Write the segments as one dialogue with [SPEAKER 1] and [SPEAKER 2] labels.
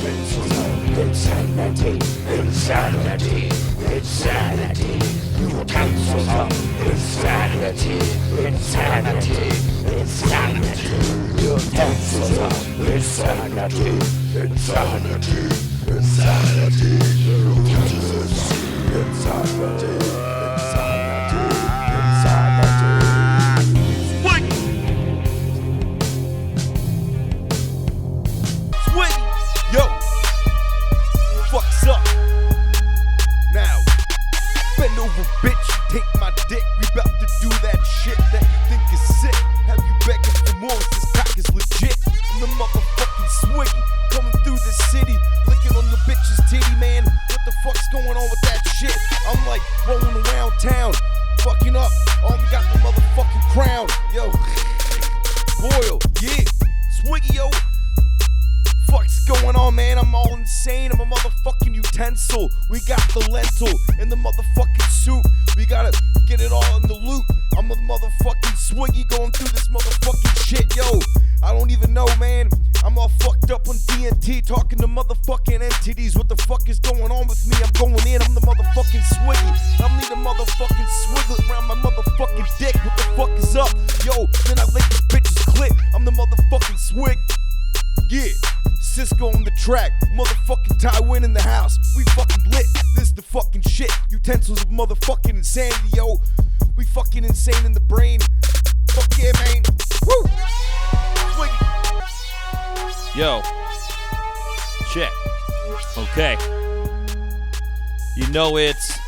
[SPEAKER 1] Insanity, insanity, insanity. Utensils of insanity, insanity, insanity. Utensils of insanity, insanity, insanity. Utensils of insanity, insanity, insanity.
[SPEAKER 2] Swing! Yo! Fucks up. Now, bend over, bitch. Take my dick. We bout to do that shit that you think is sick. Have you begging for more? This cock is legit. I'm the motherfucking Swiggy coming through the city, licking on the bitch's titty, man. What the fuck's going on with that shit? I'm like rolling around town, fucking up. Only got the motherfucking crown. Yo, Boyle, yeah, Swiggy, yo. Fuck's going on, man? I'm all insane. I'm a motherfucking utensil. We got the lentil in the motherfucking soup. We gotta get it all in the loot. I'm a motherfucking Swiggy going through this motherfucking shit, yo. I don't even know, man. I'm all fucked up on DNT, talking to motherfucking entities. What the fuck is going on with me? I'm going in. I'm the motherfucking Swiggy. I'm need a motherfucking swiglet around my motherfucking dick. What the fuck is up, yo? Then I lick this bitch's clit. I'm the motherfucking Swig. Yeah. Cisco on the track, motherfucking Tai Nguyen in the house. We fucking lit, this is the fucking shit. Utensils of motherfucking insanity, yo. We fucking insane in the brain. Fuck yeah, man. Woo! Swiggy.
[SPEAKER 3] Yo. Check. Okay. You know it's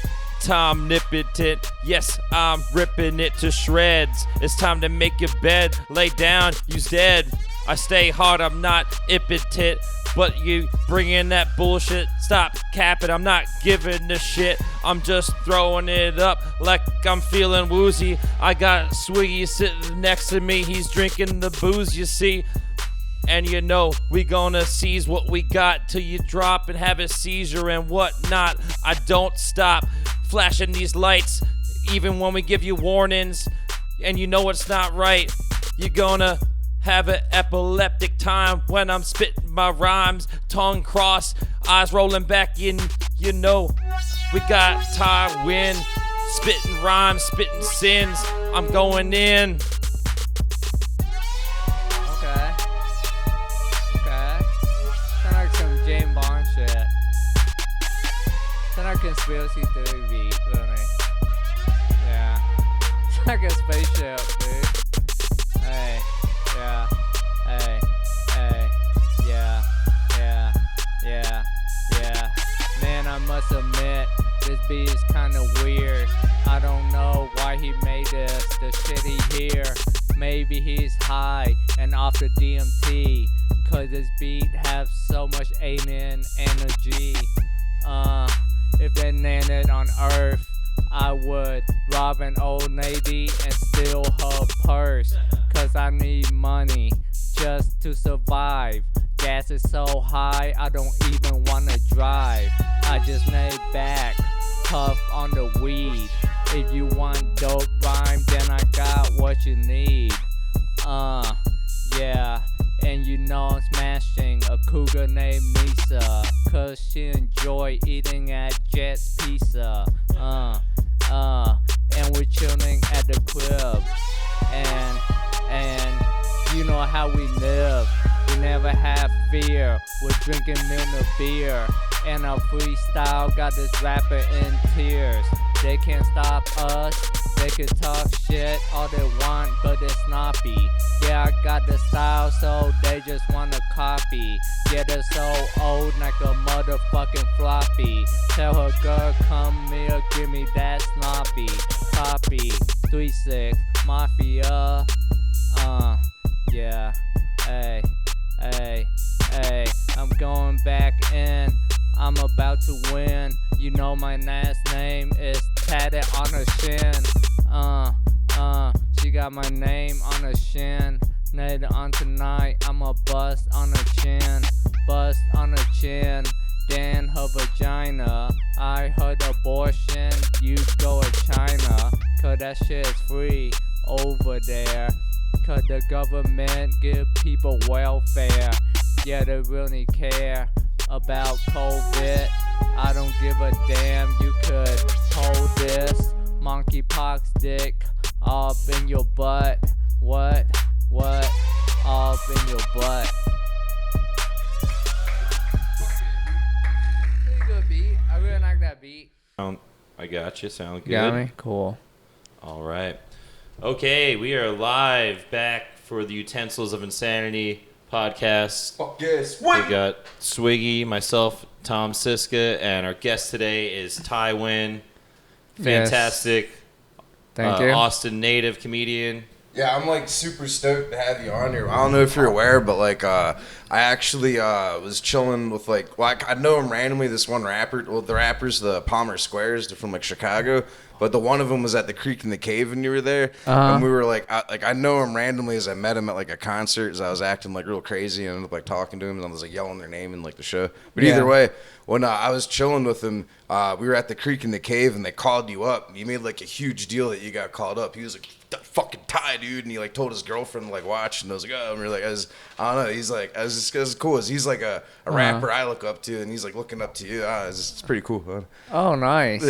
[SPEAKER 3] time omnipotent. Yes, I'm ripping it to shreds. It's time to make your bed. Lay down, you's dead. I stay hard, I'm not impotent, but you bring in that bullshit. Stop capping, I'm not giving a shit. I'm just throwing it up like I'm feeling woozy. I got Swiggy sitting next to me, he's drinking the booze, you see. And you know, we gonna seize what we got till you drop and have a seizure and whatnot. I don't stop flashing these lights, even when we give you warnings. And you know it's not right, you're gonna have an epileptic time when I'm spitting my rhymes, tongue crossed, eyes rolling back in. You know, we got Tai Nguyen, spitting rhymes, spitting sins. I'm going in.
[SPEAKER 4] Okay. Sound like some James Bond shit. Sound like conspiracy theory beat, really. Yeah. Sound like a spaceship, dude. Hey. Yeah, hey, yeah. Man, I must admit, this beat is kinda weird. I don't know why he made this, the shit he hear. Maybe he's high and off the DMT, cause this beat have so much alien energy. If they landed on Earth, I would rob an old lady and steal her purse. Cause I need money just to survive. Gas is so high, I don't even wanna drive. I just lay back, puff on the weed. If you want dope rhyme, then I got what you need. Yeah. And you know I'm smashing a cougar named Misa, cause she enjoy eating at Jet's Pizza. And we're chilling at the crib. And you know how we live. We never have fear. We're drinking Milner beer. And our freestyle got this rapper in tears. They can't stop us. They can talk shit all they want, but it's sloppy. Yeah, I got the style, so they just wanna copy. Yeah, they're so old like a motherfucking floppy. Tell her girl, come here, give me that sloppy. Copy, 3-6, Mafia. Yeah, hey, I'm going back in. I'm about to win. You know my last name is tatted on her shin. She got my name on her shin. Later on tonight, I'ma bust on her chin. Bust on her chin, then her vagina. I heard abortion, you go to China. Cause that shit is free over there. Cause the government give people welfare. Yeah, they really care. about COVID. I don't give a damn, you could hold this monkeypox dick up in your butt. What? Up in your butt. Pretty good beat. I really like that beat.
[SPEAKER 3] I got you. Sound good.
[SPEAKER 4] Got me? Cool.
[SPEAKER 3] All right. Okay, we are live back for the Utensils of Insanity podcast.
[SPEAKER 2] Fuck yes.
[SPEAKER 3] We got Swiggy, myself, Tom Siska, and our guest today is Tai Nguyen. Fantastic.
[SPEAKER 4] Thank you.
[SPEAKER 3] Austin native comedian.
[SPEAKER 2] Yeah, I'm like super stoked to have you on here. I don't know if you're aware, but like I actually was chilling with like I know him randomly. This one rapper, well, the rappers, the Palmer Squares, they're from like Chicago, but the one of them was at the Creek in the Cave, and you were there, and we were like, I know him randomly as I met him at like a concert, as I was acting like real crazy, and I ended up like talking to him, and I was like yelling their name in like the show. But either way, when I was chilling with him, we were at the Creek in the Cave, and they called you up. You made like a huge deal that you got called up. He was like, fucking Tai, dude, and he like told his girlfriend to like watch, and I was like, oh, and we were like, I don't know, he's like, as cool as he's like a rapper I look up to, and he's like looking up to you. It's pretty cool.
[SPEAKER 4] Oh, nice.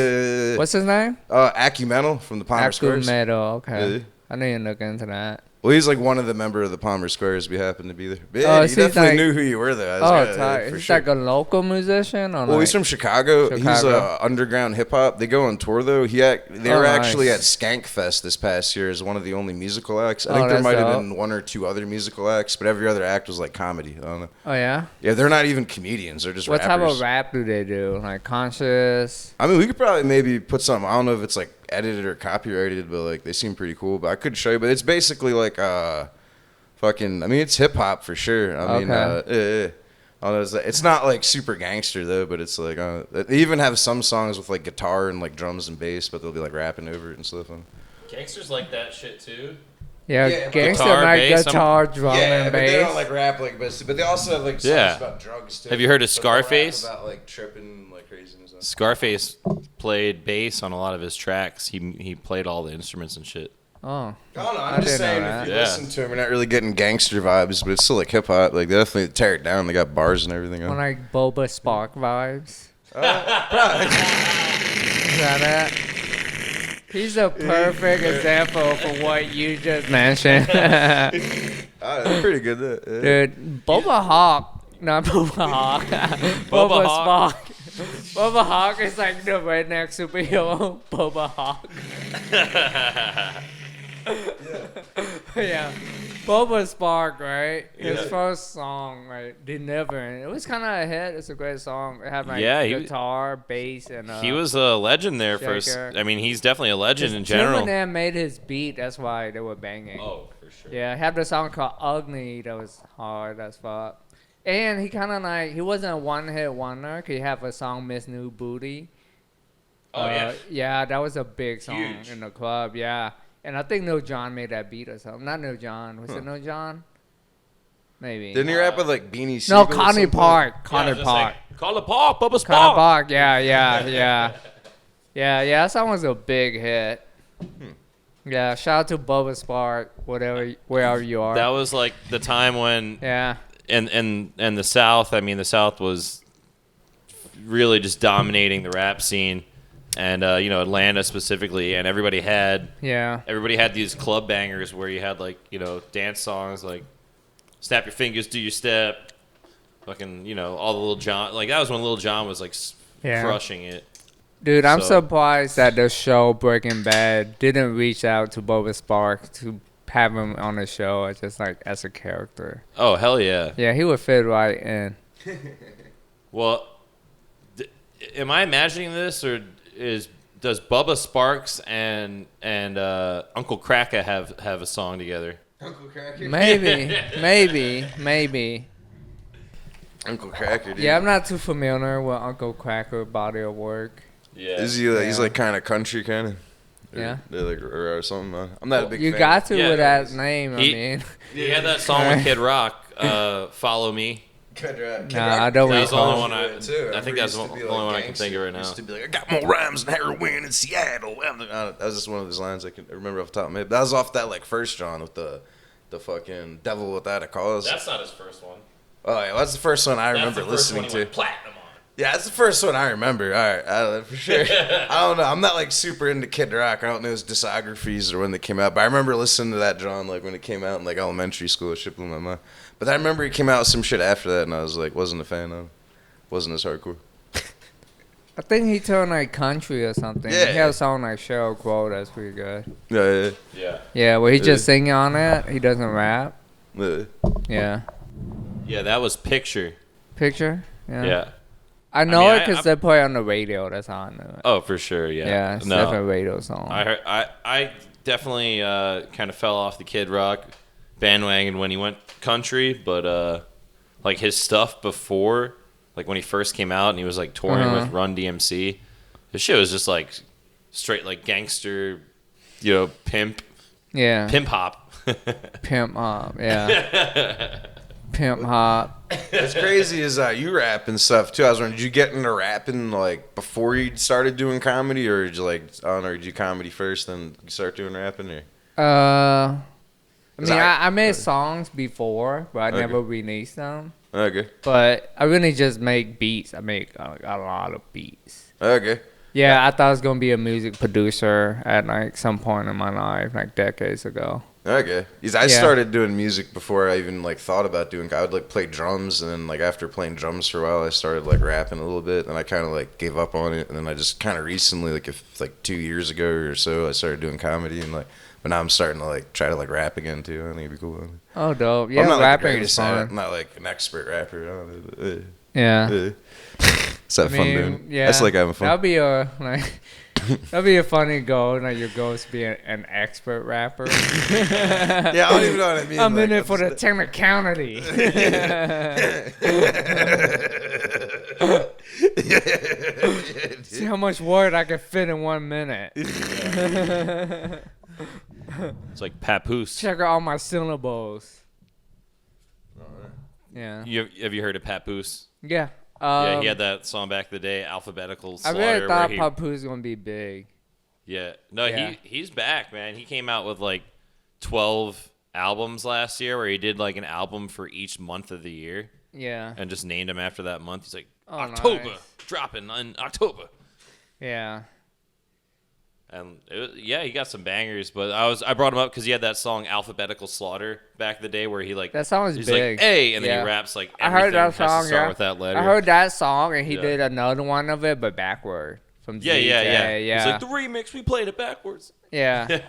[SPEAKER 4] What's his name?
[SPEAKER 2] Acumental from the Palmer Squares.
[SPEAKER 4] Acumental, okay.
[SPEAKER 2] Yeah.
[SPEAKER 4] I need to look into that.
[SPEAKER 2] Well, he's like one of the members of the Palmer Squares. We happen to be there. But
[SPEAKER 4] Oh,
[SPEAKER 2] yeah,
[SPEAKER 4] so
[SPEAKER 2] he
[SPEAKER 4] he's
[SPEAKER 2] definitely
[SPEAKER 4] like-
[SPEAKER 2] knew who you were though.
[SPEAKER 4] Tai.
[SPEAKER 2] For
[SPEAKER 4] He's
[SPEAKER 2] sure.
[SPEAKER 4] like a local musician? Or
[SPEAKER 2] Well, he's
[SPEAKER 4] like-
[SPEAKER 2] from Chicago. He's
[SPEAKER 4] Chicago.
[SPEAKER 2] underground hip hop. They go on tour though. They were actually at
[SPEAKER 4] nice.
[SPEAKER 2] Skankfest this past year as one of the only musical acts. I
[SPEAKER 4] Oh,
[SPEAKER 2] think there
[SPEAKER 4] that's
[SPEAKER 2] might have
[SPEAKER 4] dope.
[SPEAKER 2] been one or two other musical acts, but every other act was like comedy. I don't know.
[SPEAKER 4] Oh, yeah?
[SPEAKER 2] Yeah, they're not even comedians. They're just
[SPEAKER 4] What type
[SPEAKER 2] rappers.
[SPEAKER 4] of rap do they do? Like conscious?
[SPEAKER 2] I mean, we could probably maybe put something. I don't know if it's like edited or copyrighted, but like they seem pretty cool. But I could show you. But it's basically like fucking. I mean, it's hip hop for sure. I mean, I don't know, it's not like super gangster though, but it's like they even have some songs with like guitar and like drums and bass, but they'll be like rapping over it and stuff.
[SPEAKER 3] Gangsters like that shit too.
[SPEAKER 4] Yeah,
[SPEAKER 2] Yeah,
[SPEAKER 4] gangster
[SPEAKER 3] guitar,
[SPEAKER 4] like
[SPEAKER 3] bass,
[SPEAKER 4] guitar, drum, and
[SPEAKER 2] but they don't
[SPEAKER 4] bass.
[SPEAKER 2] like rap like bass. But they also have like songs
[SPEAKER 3] Yeah.
[SPEAKER 2] about drugs too.
[SPEAKER 3] Have you heard of
[SPEAKER 2] But they'll rap
[SPEAKER 3] Scarface?
[SPEAKER 2] About like tripping like crazy and stuff.
[SPEAKER 3] Scarface played bass on a lot of his tracks. He played all the instruments and shit.
[SPEAKER 4] Oh.
[SPEAKER 2] I don't know.
[SPEAKER 4] I
[SPEAKER 2] I'm just
[SPEAKER 4] didn't know
[SPEAKER 2] saying,
[SPEAKER 4] that.
[SPEAKER 2] if you
[SPEAKER 3] Yeah.
[SPEAKER 2] listen to them, you're not really getting gangster vibes, but it's still like hip hop. Like they definitely tear it down. They got bars and everything.
[SPEAKER 4] More like Boba Spark vibes.
[SPEAKER 2] Probably.
[SPEAKER 4] Is that it? He's a perfect example for what you just mentioned.
[SPEAKER 2] That's pretty good. Yeah.
[SPEAKER 4] Dude, Boba Hawk. Not Boba Hawk.
[SPEAKER 3] Boba
[SPEAKER 4] Boba
[SPEAKER 3] Hawk.
[SPEAKER 4] Spark. Boba Hawk is like the redneck superhero. Boba Hawk. Yeah. Boba Spark, right? His first song, right? Deliver. It was kind of a hit. It's a great song. It had like guitar, bass, and
[SPEAKER 3] He was a legend there first.
[SPEAKER 4] shaker.
[SPEAKER 3] I mean, he's definitely a legend in
[SPEAKER 4] Tim
[SPEAKER 3] general.
[SPEAKER 4] and them made his beat. That's why they were banging.
[SPEAKER 3] Oh, for sure.
[SPEAKER 4] Yeah, I had the song called Ugly that was hard as fuck. And he kind of like, he wasn't a one-hit wonder. He have a song, Miss New Booty.
[SPEAKER 3] Oh, yeah.
[SPEAKER 4] Yeah, that was a big song
[SPEAKER 3] Huge.
[SPEAKER 4] in the club, yeah. And I think No John made that beat or something. Not No John. Was it No John? Maybe.
[SPEAKER 2] Didn't he rap with like Beanie
[SPEAKER 4] No,
[SPEAKER 2] Siegel or
[SPEAKER 4] Connie
[SPEAKER 2] something?
[SPEAKER 4] Park. Connie Park.
[SPEAKER 3] Call it Park, Bubba
[SPEAKER 4] Connie
[SPEAKER 3] Spark.
[SPEAKER 4] Park, yeah. That song was a big hit. Yeah, shout out to Bubba Spark, wherever you are.
[SPEAKER 3] That was like the time when
[SPEAKER 4] Yeah.
[SPEAKER 3] and the South. I mean, the South was really just dominating the rap scene, and Atlanta specifically, and everybody had these club bangers where you had like dance songs like "Snap Your Fingers, Do Your Step," fucking all the Lil Jon. Like that was when Lil Jon was like crushing it.
[SPEAKER 4] Dude, I'm
[SPEAKER 3] So-
[SPEAKER 4] surprised that the show Breaking Bad didn't reach out to Boba Spark to have him on the show as a character.
[SPEAKER 3] Oh hell yeah!
[SPEAKER 4] Yeah, he would fit right in.
[SPEAKER 3] Well, am I imagining this, or does Bubba Sparks and Uncle Cracker have a song together?
[SPEAKER 2] Uncle Cracker.
[SPEAKER 4] Maybe.
[SPEAKER 2] Uncle Cracker, dude.
[SPEAKER 4] Yeah, I'm not too familiar with Uncle Cracker body of work.
[SPEAKER 3] Yeah.
[SPEAKER 2] Is he? He's like kind of country, kind of.
[SPEAKER 4] Yeah.
[SPEAKER 2] Or something. I'm not a big
[SPEAKER 4] You
[SPEAKER 2] fan.
[SPEAKER 4] got to
[SPEAKER 3] Yeah,
[SPEAKER 4] with
[SPEAKER 3] there
[SPEAKER 4] that name,
[SPEAKER 3] He-
[SPEAKER 4] I mean.
[SPEAKER 3] He had that song with Kid Rock, "Follow Me."
[SPEAKER 2] Kid Rock.
[SPEAKER 4] Nah, I don't
[SPEAKER 3] That's the
[SPEAKER 4] recall.
[SPEAKER 3] only one I
[SPEAKER 2] Remember
[SPEAKER 3] think that's the
[SPEAKER 2] used to be,
[SPEAKER 3] only
[SPEAKER 2] like,
[SPEAKER 3] one I can think of right now.
[SPEAKER 2] Used to be like, I got more rhymes than heroin in Seattle. That was just one of his lines I can remember off the top of my head. That was off that like first John with the fucking Devil Without a Cause.
[SPEAKER 3] That's not his first one.
[SPEAKER 5] Oh, yeah, that's the first one I remember listening to.
[SPEAKER 3] Platinum on.
[SPEAKER 5] Yeah, that's the first one I remember. All right, for sure. I don't know. I'm not like super into Kid Rock. I don't know his discographies or when they came out, but I remember listening to that John like when it came out in like elementary school. It shit blew my mind. But I remember he came out with some shit after that, and I was like, wasn't a fan of. Wasn't as hardcore.
[SPEAKER 4] I think he turned like country or something.
[SPEAKER 5] Yeah.
[SPEAKER 4] He had a song like Sheryl Crow that's pretty good.
[SPEAKER 5] Yeah.
[SPEAKER 4] Yeah, where he just singing on it. He doesn't rap. Yeah.
[SPEAKER 3] Yeah, that was Picture.
[SPEAKER 4] Picture?
[SPEAKER 3] Yeah.
[SPEAKER 4] I know
[SPEAKER 3] mean,
[SPEAKER 4] it because they play it on the radio. That's how I know it.
[SPEAKER 3] Oh, for sure. Yeah.
[SPEAKER 4] Yeah, it's definitely a radio song.
[SPEAKER 3] I definitely kind of fell off the Kid Rock bandwagon when he went country, but like his stuff before, like when he first came out and he was like touring with Run DMC, his shit was just like straight like gangster, pimp.
[SPEAKER 4] Yeah.
[SPEAKER 3] Pimp hop.
[SPEAKER 4] Pimp hop. Yeah. Pimp hop.
[SPEAKER 5] What's crazy is you rap and stuff too. I was wondering, did you get into rapping like before you started doing comedy, or did you like I don't know, did you do comedy first then you start doing rapping? Or
[SPEAKER 4] I mean, I made songs before, but I never released them.
[SPEAKER 5] Okay.
[SPEAKER 4] But I really just make beats. I make a lot of beats.
[SPEAKER 5] Okay.
[SPEAKER 4] Yeah, I thought I was gonna be a music producer at like some point in my life, like decades ago.
[SPEAKER 5] Okay. I started doing music before I even like thought about doing. I would like play drums, and then like after playing drums for a while, I started like rapping a little bit, and I kind of like gave up on it, and then I just kind of recently, like 2 years ago or so, I started doing comedy, and like, but now I'm starting to like try to like rap again too. I think it'd be cool.
[SPEAKER 4] Oh, dope! Yeah,
[SPEAKER 5] I'm not
[SPEAKER 4] rapping
[SPEAKER 5] like
[SPEAKER 4] is fun.
[SPEAKER 5] I'm not like an expert rapper. I don't know.
[SPEAKER 4] Yeah.
[SPEAKER 5] Is that fun doing?
[SPEAKER 4] Yeah.
[SPEAKER 5] That's like having fun.
[SPEAKER 4] That'd be a funny goal. Like your goal is to be an expert rapper.
[SPEAKER 5] Yeah, I don't even know what I mean.
[SPEAKER 4] I'm
[SPEAKER 5] like,
[SPEAKER 4] in it for the technicality. See how much word I can fit in 1 minute.
[SPEAKER 3] It's like Papoose.
[SPEAKER 4] Check out all my syllables. Yeah.
[SPEAKER 3] Have you heard of Papoose?
[SPEAKER 4] Yeah.
[SPEAKER 3] Yeah, he had that song back in the day, Alphabetical
[SPEAKER 4] I
[SPEAKER 3] Slaughter.
[SPEAKER 4] really thought
[SPEAKER 3] where
[SPEAKER 4] Papoose was gonna be big.
[SPEAKER 3] Yeah. No,
[SPEAKER 4] Yeah.
[SPEAKER 3] he's back, man. He came out with like 12 albums last year where he did like an album for each month of the year
[SPEAKER 4] Yeah.
[SPEAKER 3] and just named him after that month. He's like,
[SPEAKER 4] Oh,
[SPEAKER 3] October,
[SPEAKER 4] nice.
[SPEAKER 3] dropping in October.
[SPEAKER 4] Yeah.
[SPEAKER 3] And he got some bangers, but I brought him up because he had that song Alphabetical Slaughter back in the day where he like
[SPEAKER 4] That song is
[SPEAKER 3] he's
[SPEAKER 4] big.
[SPEAKER 3] like hey, and then
[SPEAKER 4] Yeah.
[SPEAKER 3] he raps like
[SPEAKER 4] I
[SPEAKER 3] everything
[SPEAKER 4] heard that
[SPEAKER 3] has to
[SPEAKER 4] song.
[SPEAKER 3] start
[SPEAKER 4] Yeah.
[SPEAKER 3] with that letter.
[SPEAKER 4] I heard that song, and he
[SPEAKER 3] Yeah.
[SPEAKER 4] did another one of it, but backward from
[SPEAKER 3] Yeah.
[SPEAKER 4] DJ.
[SPEAKER 3] He's like the remix, we played it backwards.
[SPEAKER 4] Yeah. Yeah,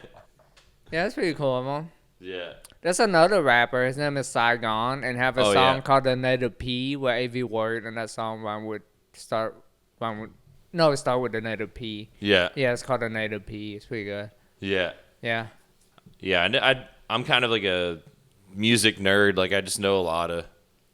[SPEAKER 4] that's pretty cool, man.
[SPEAKER 3] Yeah.
[SPEAKER 4] There's another rapper. His name is Saigon, and have a
[SPEAKER 3] Oh,
[SPEAKER 4] song
[SPEAKER 3] yeah.
[SPEAKER 4] called "The Native P," where every word in that song start with the native P.
[SPEAKER 3] Yeah.
[SPEAKER 4] Yeah, it's called "The Native P." It's pretty good.
[SPEAKER 3] Yeah.
[SPEAKER 4] Yeah.
[SPEAKER 3] Yeah, I'm kind of like a music nerd. Like I just know a lot of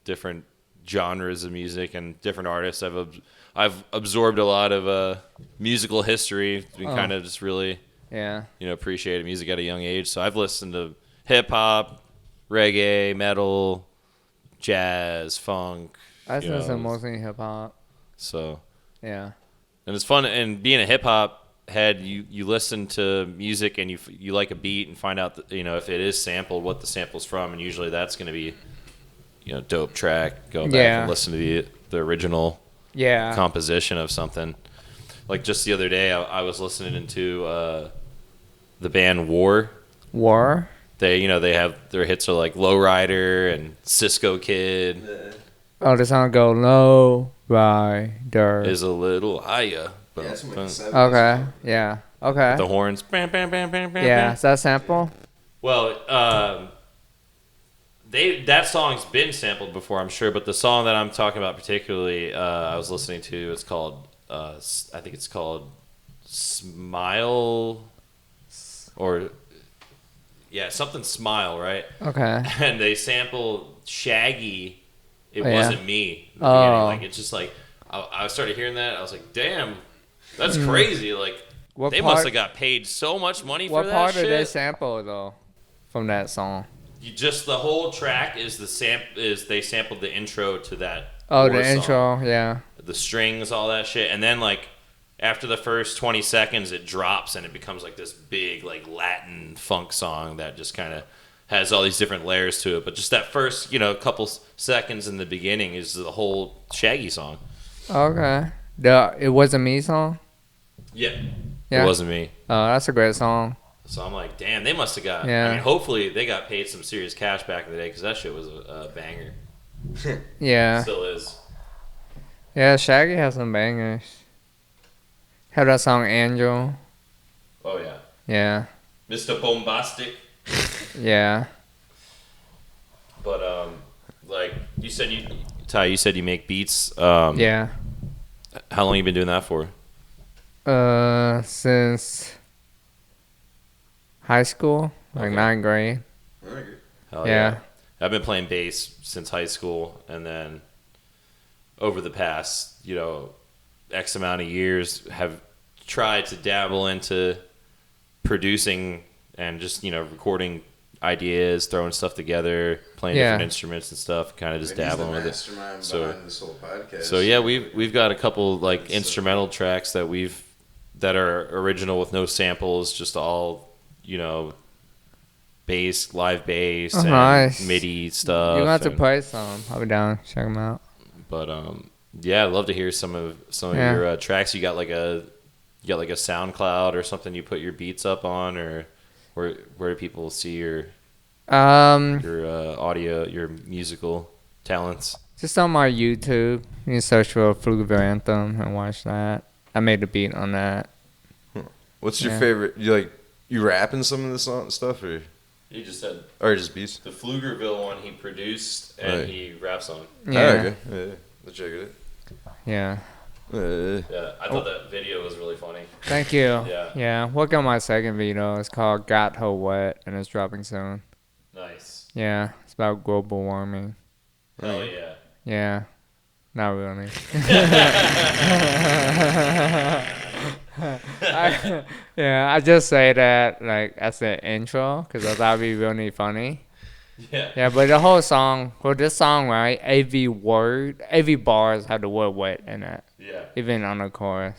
[SPEAKER 3] different genres of music and different artists. I've absorbed a lot of musical history. Been kind of just really
[SPEAKER 4] Yeah.
[SPEAKER 3] appreciated music at a young age. So I've listened to hip hop, reggae, metal, jazz, funk.
[SPEAKER 4] I listen to mostly hip hop.
[SPEAKER 3] So
[SPEAKER 4] Yeah.
[SPEAKER 3] and it's fun. And being a hip hop head, you listen to music and you like a beat and find out that, if it is sampled, what the sample's from, and usually that's going to be dope track. Go back and listen to the original composition of something. Like just the other day, I was listening to the band War. They have their hits are like Lowrider and Cisco Kid.
[SPEAKER 4] Oh, the song go low rider.
[SPEAKER 3] Is a little higher.
[SPEAKER 5] Yeah, that's from, like, the 70s.
[SPEAKER 4] Okay. Yeah. Okay.
[SPEAKER 3] The horns. Bam, bam, bam, bam, bam,
[SPEAKER 4] Yeah.
[SPEAKER 3] bam.
[SPEAKER 4] Is that sample?
[SPEAKER 3] Well, that song's been sampled before, I'm sure, but the song that I'm talking about particularly, I was listening to, it's called, I think it's called Smile, or something Smile, right?
[SPEAKER 4] Okay.
[SPEAKER 3] And they sample Shaggy. It
[SPEAKER 4] Oh, yeah.
[SPEAKER 3] wasn't me. In the
[SPEAKER 4] Oh.
[SPEAKER 3] beginning. Like it's just like I started hearing that. I was like, damn, that's crazy. Like
[SPEAKER 4] What
[SPEAKER 3] they
[SPEAKER 4] part-
[SPEAKER 3] must have got paid so much money for
[SPEAKER 4] What
[SPEAKER 3] that
[SPEAKER 4] part
[SPEAKER 3] shit.
[SPEAKER 4] did they sample though, from that song?
[SPEAKER 3] Just the whole track is they sampled the intro to that.
[SPEAKER 4] Oh,
[SPEAKER 3] War
[SPEAKER 4] the
[SPEAKER 3] song.
[SPEAKER 4] intro. Yeah.
[SPEAKER 3] The strings, all that shit, and then like after the first 20 seconds, it drops and it becomes like this big like Latin funk song that just kind of has all these different layers to it. But just that first, couple seconds in the beginning is the whole Shaggy song.
[SPEAKER 4] Okay. It Wasn't Me song?
[SPEAKER 3] Yeah.
[SPEAKER 4] Yeah.
[SPEAKER 3] It wasn't me.
[SPEAKER 4] Oh, that's a great song.
[SPEAKER 3] So I'm like, damn, they must have got.
[SPEAKER 4] Yeah.
[SPEAKER 3] I mean, hopefully they got paid some serious cash back in the day because that shit was a banger.
[SPEAKER 4] Yeah.
[SPEAKER 3] Still is.
[SPEAKER 4] Yeah, Shaggy has some bangers. Have that song Angel.
[SPEAKER 3] Oh yeah.
[SPEAKER 4] Yeah.
[SPEAKER 3] Mr. Bombastic.
[SPEAKER 4] Yeah.
[SPEAKER 3] But like you said, Ty, you said you make beats.
[SPEAKER 4] Yeah.
[SPEAKER 3] How long you been doing that for?
[SPEAKER 4] Since high school, like
[SPEAKER 3] Okay.
[SPEAKER 4] 9th grade.
[SPEAKER 3] Hell
[SPEAKER 4] Yeah.
[SPEAKER 3] I've been playing bass since high school, and then over the past, X amount of years, have tried to dabble into producing and just, recording ideas, throwing stuff together, playing
[SPEAKER 4] Yeah.
[SPEAKER 3] different instruments and stuff, kind of just dabbling with it. So-
[SPEAKER 5] behind this whole podcast.
[SPEAKER 3] So yeah, we've got a couple like instrumental tracks that are original with no samples, just all live bass and
[SPEAKER 4] nice.
[SPEAKER 3] MIDI stuff.
[SPEAKER 4] You have to
[SPEAKER 3] and-
[SPEAKER 4] play some. I'll be down. Check them out.
[SPEAKER 3] But yeah, I'd love to hear some of
[SPEAKER 4] Yeah.
[SPEAKER 3] your tracks. You got like a SoundCloud or something you put your beats up on, or where do people see your audio, your musical talents?
[SPEAKER 4] Just on my YouTube. You can search for Pflugerville Anthem and watch that. I made a beat on that.
[SPEAKER 5] What's your
[SPEAKER 4] Yeah.
[SPEAKER 5] favorite? You rapping some of this stuff, or
[SPEAKER 3] He just said
[SPEAKER 5] just beats?
[SPEAKER 3] the Pflugerville one he produced and
[SPEAKER 5] Right.
[SPEAKER 3] he raps on.
[SPEAKER 5] Oh,
[SPEAKER 4] Yeah.
[SPEAKER 5] okay. Yeah, let's check it
[SPEAKER 4] Yeah.
[SPEAKER 5] out.
[SPEAKER 3] Yeah, I thought that video was really funny.
[SPEAKER 4] Thank you.
[SPEAKER 3] Yeah.
[SPEAKER 4] Yeah. Work on my second video. It's called Got Her Wet and it's dropping soon.
[SPEAKER 3] Nice.
[SPEAKER 4] Yeah. It's about global warming.
[SPEAKER 3] Hell yeah.
[SPEAKER 4] Yeah. Not really. I just say that like as an intro because I thought it'd be really funny.
[SPEAKER 3] Yeah.
[SPEAKER 4] Yeah, but the whole song, this song, right? Every bars have the word wet in it,
[SPEAKER 3] Yeah.
[SPEAKER 4] even on the chorus.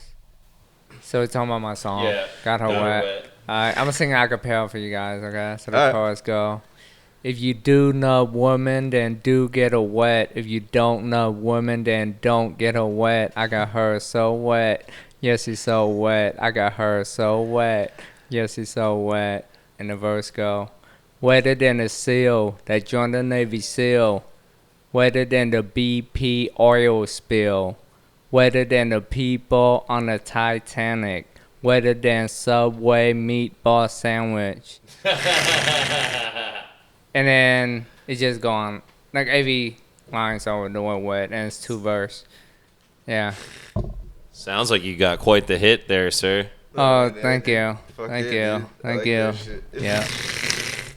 [SPEAKER 4] So it's talking about my song.
[SPEAKER 3] Yeah.
[SPEAKER 4] Got her wet. Alright, I'm gonna sing a cappella for you guys, okay? So the
[SPEAKER 5] Alright.
[SPEAKER 4] chorus go. If you do know woman, then do get her wet. If you don't know woman, then don't get her wet. I got her so wet. Yes, she's so wet. I got her so wet. Yes, she's so wet. And the verse go. Wetter than a seal that joined the Navy SEAL. Wetter than the BP oil spill. Wetter than the people on the Titanic. Wetter than Subway meatball sandwich. And then it just go on. Like every line's over the word wet and it's 2 verse. Yeah.
[SPEAKER 3] Sounds like you got quite the hit there, sir.
[SPEAKER 4] Oh,
[SPEAKER 5] yeah,
[SPEAKER 4] thank
[SPEAKER 5] dude.
[SPEAKER 4] you.
[SPEAKER 5] Fuck
[SPEAKER 4] Thank
[SPEAKER 5] yeah,
[SPEAKER 4] you.
[SPEAKER 5] dude. I
[SPEAKER 4] Thank
[SPEAKER 5] like
[SPEAKER 4] you.
[SPEAKER 5] that shit.
[SPEAKER 4] Yeah.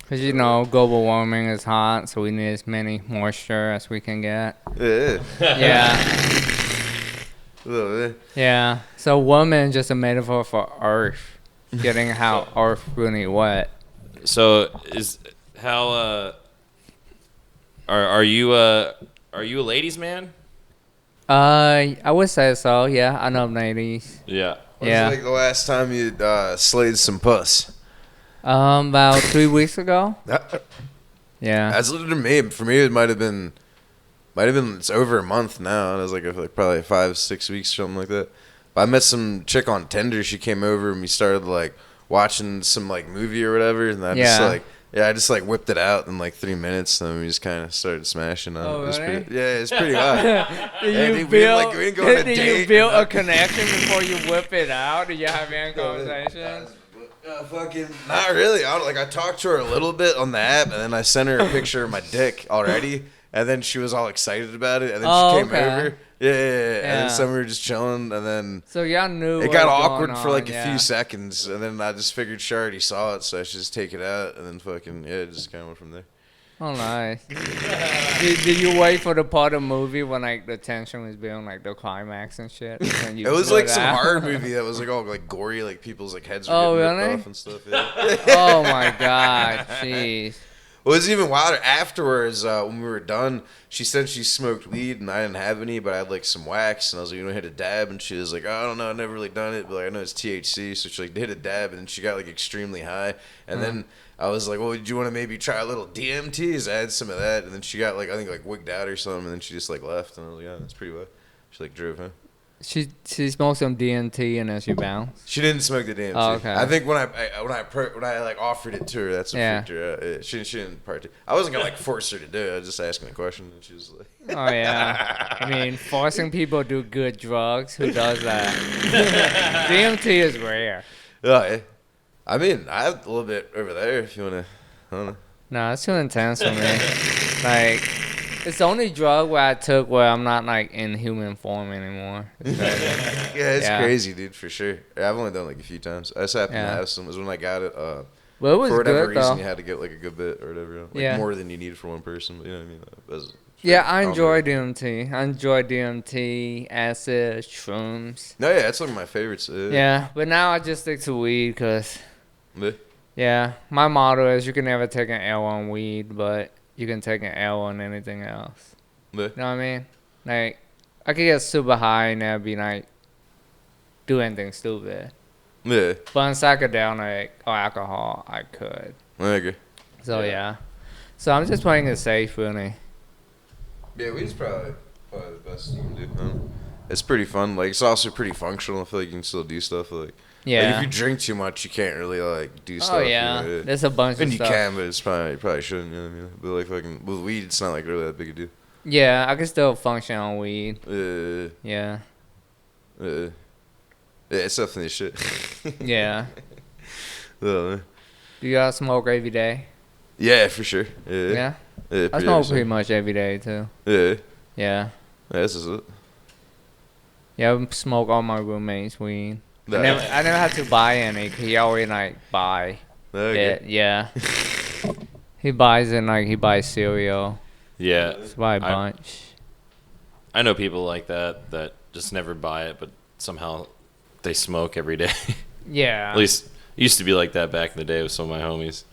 [SPEAKER 4] Because, global warming is hot, so we need as many moisture as we can get.
[SPEAKER 5] Yeah.
[SPEAKER 4] Yeah.
[SPEAKER 5] A little bit.
[SPEAKER 4] Yeah. So, woman just a metaphor for Earth. Getting how Earth really wet.
[SPEAKER 3] So are you a ladies' man?
[SPEAKER 4] I would say so. Yeah, I know ladies.
[SPEAKER 3] Yeah.
[SPEAKER 5] When's
[SPEAKER 4] Yeah.
[SPEAKER 5] like the last time you slayed some puss?
[SPEAKER 4] About 3 weeks ago. Yeah.
[SPEAKER 5] That's literally me. For me, it might have been. It's over a month now. It was like probably 5-6 weeks, something like that. But I met some chick on Tinder. She came over and we started like watching some like movie or whatever, and I just whipped it out in like 3 minutes, and then we just kind of started smashing on
[SPEAKER 4] Oh,
[SPEAKER 5] it. It was
[SPEAKER 4] really?
[SPEAKER 5] it's pretty wild.
[SPEAKER 4] Did
[SPEAKER 5] Yeah,
[SPEAKER 4] you
[SPEAKER 5] dude, we didn't go on a
[SPEAKER 4] did
[SPEAKER 5] date
[SPEAKER 4] you build
[SPEAKER 5] or
[SPEAKER 4] a
[SPEAKER 5] nothing.
[SPEAKER 4] connection before you whip it out? Did you have any conversation?
[SPEAKER 5] Fucking not really. I talked to her a little bit on the app, and then I sent her a picture of my dick already, and then she was all excited about it, and then she came
[SPEAKER 4] okay.
[SPEAKER 5] over. Yeah. And
[SPEAKER 4] Yeah.
[SPEAKER 5] then we were just chilling, and then
[SPEAKER 4] So y'all knew
[SPEAKER 5] it
[SPEAKER 4] what
[SPEAKER 5] got
[SPEAKER 4] was
[SPEAKER 5] awkward
[SPEAKER 4] going
[SPEAKER 5] for like
[SPEAKER 4] on,
[SPEAKER 5] a few seconds, and then I just figured she already saw it, so I should just take it out, and then it just kind of went from there.
[SPEAKER 4] Oh, nice. did you wait for the part of the movie when like the tension was building, like the climax and shit? And you
[SPEAKER 5] It was
[SPEAKER 4] blew
[SPEAKER 5] like
[SPEAKER 4] it
[SPEAKER 5] some
[SPEAKER 4] out?
[SPEAKER 5] horror movie that was like all like gory, like people's like heads were
[SPEAKER 4] Oh,
[SPEAKER 5] getting ripped
[SPEAKER 4] really?
[SPEAKER 5] off and stuff. Yeah.
[SPEAKER 4] Oh my god, jeez.
[SPEAKER 5] Well, it was even wilder afterwards. When we were done, she said she smoked weed and I didn't have any, but I had like some wax, and I was like, "You want to hit a dab?" And she was like, "Oh, I don't know, I've never really done it, but like I know it's THC." So she like hit a dab, and then she got like extremely high, and then I was like, "Well, did you want to maybe try a little DMT?" I had some of that, and then she got like I think like wigged out or something, and then she just like left, and I was like, "Yeah, that's pretty well." She like drove home.
[SPEAKER 4] She smoked some DMT and then she bounced.
[SPEAKER 5] She didn't smoke the DMT.
[SPEAKER 4] Oh, okay.
[SPEAKER 5] I think when I like offered it to her, that's what freaked her out. Yeah, she didn't partake. I wasn't gonna like force her to do it. I was just asking a question, and she was like,
[SPEAKER 4] Oh yeah. I mean, forcing people to do good drugs. Who does that? DMT is rare.
[SPEAKER 5] "Oh, yeah." I mean, I have a little bit over there if you wanna. I don't know.
[SPEAKER 4] No, it's too intense for me. Like, it's the only drug where I took where I'm not like in human form anymore. It's crazy.
[SPEAKER 5] Yeah, it's
[SPEAKER 4] Yeah.
[SPEAKER 5] crazy, dude, for sure. I've only done it like a few times. I just happened to
[SPEAKER 4] Yeah.
[SPEAKER 5] have some. It was when I got it.
[SPEAKER 4] But it was
[SPEAKER 5] For whatever
[SPEAKER 4] good
[SPEAKER 5] reason,
[SPEAKER 4] though.
[SPEAKER 5] you had to get like a good bit or whatever. Like
[SPEAKER 4] Yeah.
[SPEAKER 5] more than you need for one person. But you know what I mean?
[SPEAKER 4] Yeah, I
[SPEAKER 5] don't
[SPEAKER 4] enjoy
[SPEAKER 5] know.
[SPEAKER 4] DMT. I enjoy DMT, acid, shrooms.
[SPEAKER 5] No, yeah, that's one of my favorites.
[SPEAKER 4] Yeah, but now I just stick to weed because,
[SPEAKER 5] Yeah.
[SPEAKER 4] yeah, my motto is you can never take an L on weed, but you can take an L on anything else.
[SPEAKER 5] Yeah.
[SPEAKER 4] You know what I mean? Like, I could get super high and then be like, do anything stupid.
[SPEAKER 5] Yeah.
[SPEAKER 4] But on psychedelic or alcohol, I could.
[SPEAKER 5] I agree.
[SPEAKER 4] So, yeah. So I'm just playing it safe, really.
[SPEAKER 5] Yeah, weed's probably the best you can do. It's pretty fun. Like, it's also pretty functional. I feel like you can still do stuff. Like
[SPEAKER 4] Yeah.
[SPEAKER 5] if you drink too much, you can't really like do stuff.
[SPEAKER 4] Oh, yeah.
[SPEAKER 5] You know?
[SPEAKER 4] There's a bunch
[SPEAKER 5] And
[SPEAKER 4] of
[SPEAKER 5] you
[SPEAKER 4] stuff.
[SPEAKER 5] can, but it's probably you probably shouldn't. You know what I mean? But like fucking with weed, it's not like really that big a deal.
[SPEAKER 4] Yeah, I can still function on weed.
[SPEAKER 5] Yeah.
[SPEAKER 4] Yeah.
[SPEAKER 5] Yeah, it's definitely shit.
[SPEAKER 4] Yeah.
[SPEAKER 5] Yeah,
[SPEAKER 4] Do you guys smoke every day?
[SPEAKER 5] yeah, for sure. Yeah.
[SPEAKER 4] Yeah.
[SPEAKER 5] Yeah,
[SPEAKER 4] I smoke pretty much every day, too.
[SPEAKER 5] Yeah.
[SPEAKER 4] Yeah.
[SPEAKER 5] Yeah, this is it.
[SPEAKER 4] Yeah, I smoke all my roommates' weed.
[SPEAKER 5] Nah.
[SPEAKER 4] I never had to buy any. He always, like, buy
[SPEAKER 5] Okay.
[SPEAKER 4] it. Yeah. He buys it, like, he buys cereal.
[SPEAKER 3] Yeah,
[SPEAKER 4] Just buy a bunch.
[SPEAKER 3] I know people like that just never buy it, but somehow they smoke every day.
[SPEAKER 4] Yeah.
[SPEAKER 3] At least it used to be like that back in the day with some of my homies.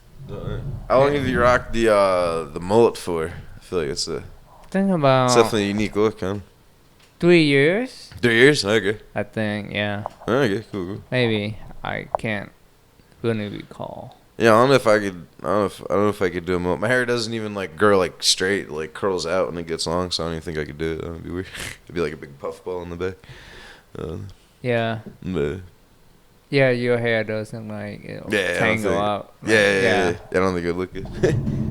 [SPEAKER 5] How long have you rocked the mullet for? I feel like it's
[SPEAKER 4] Think
[SPEAKER 5] it's definitely a unique look, huh?
[SPEAKER 4] 3 years,
[SPEAKER 5] 3 years? Okay.
[SPEAKER 4] I think. Yeah.
[SPEAKER 5] Okay, cool.
[SPEAKER 4] Maybe. I can't really recall.
[SPEAKER 5] Yeah, I don't know if I could. I don't know if I could do a mullet. My hair doesn't even like grow like straight, like curls out when it gets long. So I don't even think I could do it. That would be weird. It'd be like a big puffball in the back.
[SPEAKER 4] Yeah.
[SPEAKER 5] But
[SPEAKER 4] Yeah, your hair doesn't, like, it'll
[SPEAKER 5] yeah,
[SPEAKER 4] tangle up.
[SPEAKER 5] Yeah. I don't think it'd look good.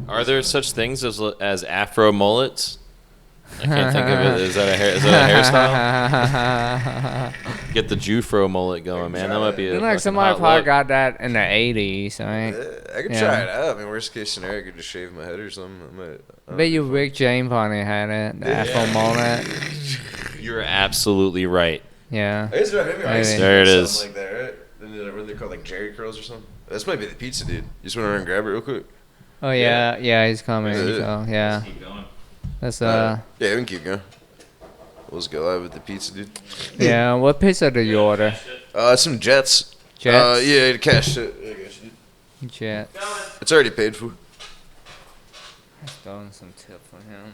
[SPEAKER 3] Are there such things as Afro mullets? I can't think of it. Is that a hairstyle? Get the Jufro mullet going, man. That might be a
[SPEAKER 4] Like
[SPEAKER 3] fucking
[SPEAKER 4] somebody
[SPEAKER 3] hot
[SPEAKER 4] probably
[SPEAKER 3] look.
[SPEAKER 4] got that in the 80s, right?
[SPEAKER 5] I could
[SPEAKER 4] Yeah.
[SPEAKER 5] try it out. I mean, worst case scenario, I could just shave my head or something.
[SPEAKER 4] I bet you Rick James probably had it, the Afro mullet.
[SPEAKER 3] You're absolutely right.
[SPEAKER 4] Yeah.
[SPEAKER 5] I guess maybe I
[SPEAKER 4] Maybe.
[SPEAKER 5] see
[SPEAKER 3] There it
[SPEAKER 5] something
[SPEAKER 3] is.
[SPEAKER 5] like that, right? What they're called, like Jerry curls or something. This might be the pizza dude. You just want to run and grab it real quick?
[SPEAKER 4] Oh, yeah, he's coming.
[SPEAKER 5] Yeah.
[SPEAKER 4] So, yeah.
[SPEAKER 3] Keep going.
[SPEAKER 4] That's,
[SPEAKER 5] Yeah, we can keep going. We'll just go live with the pizza dude.
[SPEAKER 4] yeah. What pizza did you order?
[SPEAKER 5] Some Jets.
[SPEAKER 4] Jets?
[SPEAKER 5] Yeah, cash it. Yeah, cash it.
[SPEAKER 4] Jets.
[SPEAKER 5] It's already paid for.
[SPEAKER 4] Throwing some tip for him.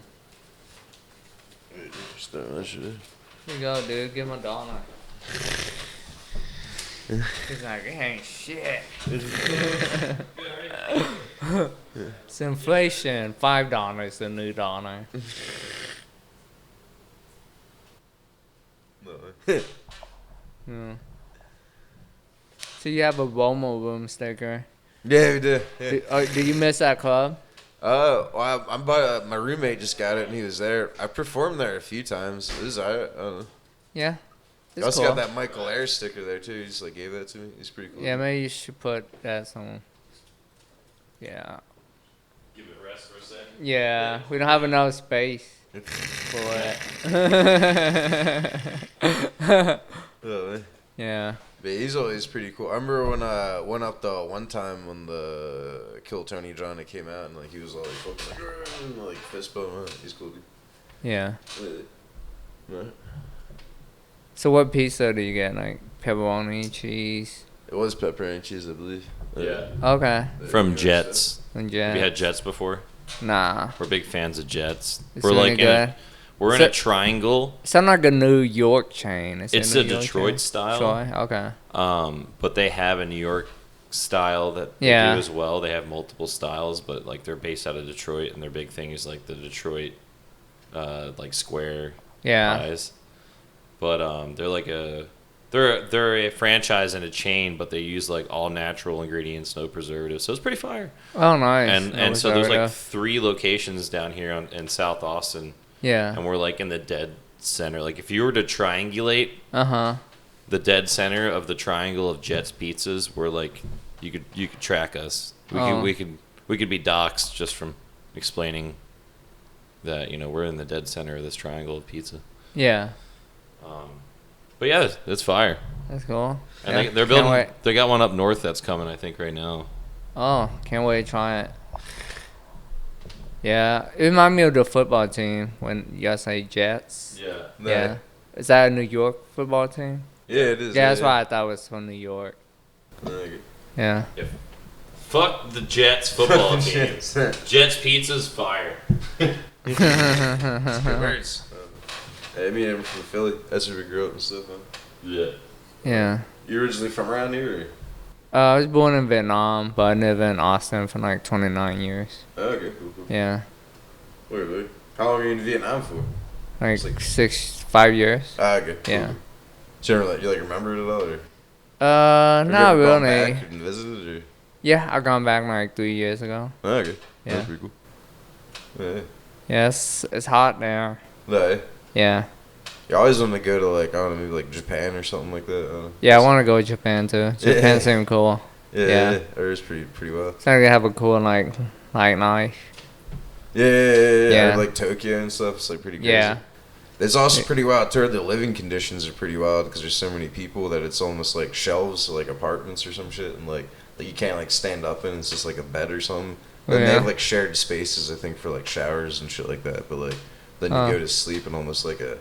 [SPEAKER 5] Just throw that shit in.
[SPEAKER 4] Here you go, dude. Give him a dollar. He's like, it ain't shit. It's inflation. $5 the new dollar. Yeah. So you have a Romo Room sticker.
[SPEAKER 5] Yeah, we did. Yeah.
[SPEAKER 4] Did you miss that club?
[SPEAKER 5] Well, my roommate just got it and he was there. I performed there a few times. It was alright. I don't know.
[SPEAKER 4] Yeah.
[SPEAKER 5] I
[SPEAKER 4] It's
[SPEAKER 5] also
[SPEAKER 4] cool.
[SPEAKER 5] got that Michael Ayers sticker there too. He just like gave that to me. He's pretty cool.
[SPEAKER 4] Yeah, maybe you should put that somewhere. Yeah.
[SPEAKER 3] Give it a rest for a second.
[SPEAKER 4] Yeah, we don't have enough space for it.
[SPEAKER 5] Oh, man.
[SPEAKER 4] Yeah.
[SPEAKER 5] But he's always pretty cool. I remember when I went up the one time when the Kill Tony John it came out and like he was all like fucking like fist bump. He's cool dude.
[SPEAKER 4] Yeah.
[SPEAKER 5] Right.
[SPEAKER 4] So what pizza do you get? Like pepperoni, cheese?
[SPEAKER 5] It was pepperoni and cheese, I believe.
[SPEAKER 3] Yeah.
[SPEAKER 4] Okay.
[SPEAKER 3] From Jets.
[SPEAKER 4] and Jets.
[SPEAKER 3] Have you had Jets before?
[SPEAKER 4] Nah.
[SPEAKER 3] We're big fans of Jets.
[SPEAKER 4] It's
[SPEAKER 3] We're
[SPEAKER 4] really
[SPEAKER 3] like
[SPEAKER 4] good.
[SPEAKER 3] we're in a triangle.
[SPEAKER 4] It's not like a New York chain.
[SPEAKER 3] It's a Detroit style.
[SPEAKER 4] Okay.
[SPEAKER 3] But they have a New York style that they do as well. They have multiple styles, but like they're based out of Detroit, and their big thing is like the Detroit, like square pies. But they're like they're a franchise and a chain, but they use like all natural ingredients, no preservatives. So it's pretty fire.
[SPEAKER 4] Oh, nice.
[SPEAKER 3] And so there's like 3 locations down here in South Austin.
[SPEAKER 4] Yeah.
[SPEAKER 3] And we're like in the dead center. Like if you were to triangulate the dead center of the triangle of Jets pizzas, we're like you could track us. We could be doxxed just from explaining that, you know, we're in the dead center of this triangle of pizza.
[SPEAKER 4] Yeah.
[SPEAKER 3] But yeah, it's fire.
[SPEAKER 4] That's cool.
[SPEAKER 3] And they're building. They got one up north that's coming, I think, right now.
[SPEAKER 4] Oh, can't wait to try it. Yeah, it reminds me of the football team when you guys say Jets.
[SPEAKER 3] Yeah.
[SPEAKER 4] Yeah. Is that a New York football team?
[SPEAKER 5] Yeah, it is.
[SPEAKER 4] Yeah, that's why I thought it was from New York. Yeah.
[SPEAKER 3] Fuck the Jets football team. Jets pizza's fire.
[SPEAKER 5] It hurts. Hey, me and him from Philly. That's where we grew up and stuff, man.
[SPEAKER 3] Yeah.
[SPEAKER 4] Yeah.
[SPEAKER 5] You originally from around here? Or?
[SPEAKER 4] I was born in Vietnam, but I lived in Austin for like 29 years.
[SPEAKER 5] Oh, okay, cool.
[SPEAKER 4] Yeah.
[SPEAKER 5] Wait. How long were you in Vietnam for?
[SPEAKER 4] Like 5 years.
[SPEAKER 5] Ah, okay. Cool.
[SPEAKER 4] Yeah.
[SPEAKER 5] Do you ever, remember it at all? Or?
[SPEAKER 4] Not
[SPEAKER 5] you
[SPEAKER 4] really.
[SPEAKER 5] Back and visited, or?
[SPEAKER 4] Yeah, I've gone back like 3 years ago.
[SPEAKER 5] Oh, okay.
[SPEAKER 4] Yeah.
[SPEAKER 5] That's pretty cool. Yeah.
[SPEAKER 4] Yeah, it's hot there.
[SPEAKER 5] No,
[SPEAKER 4] Yeah.
[SPEAKER 5] you always want to go to like, I don't know, maybe like Japan or something like that.
[SPEAKER 4] Yeah, I want to go to Japan too. Japan seems cool.
[SPEAKER 5] Yeah. It is pretty well.
[SPEAKER 4] It's like they have a cool like night.
[SPEAKER 5] Yeah. Or, like Tokyo and stuff. It's like pretty crazy.
[SPEAKER 4] Yeah.
[SPEAKER 5] It's also pretty wild too. The living conditions are pretty wild because there's so many people that it's almost like shelves, like apartments or some shit, and like you can't like stand up in. It's just like a bed or something. And they have like shared spaces, I think, for like showers and shit like that. But like then you go to sleep in almost like a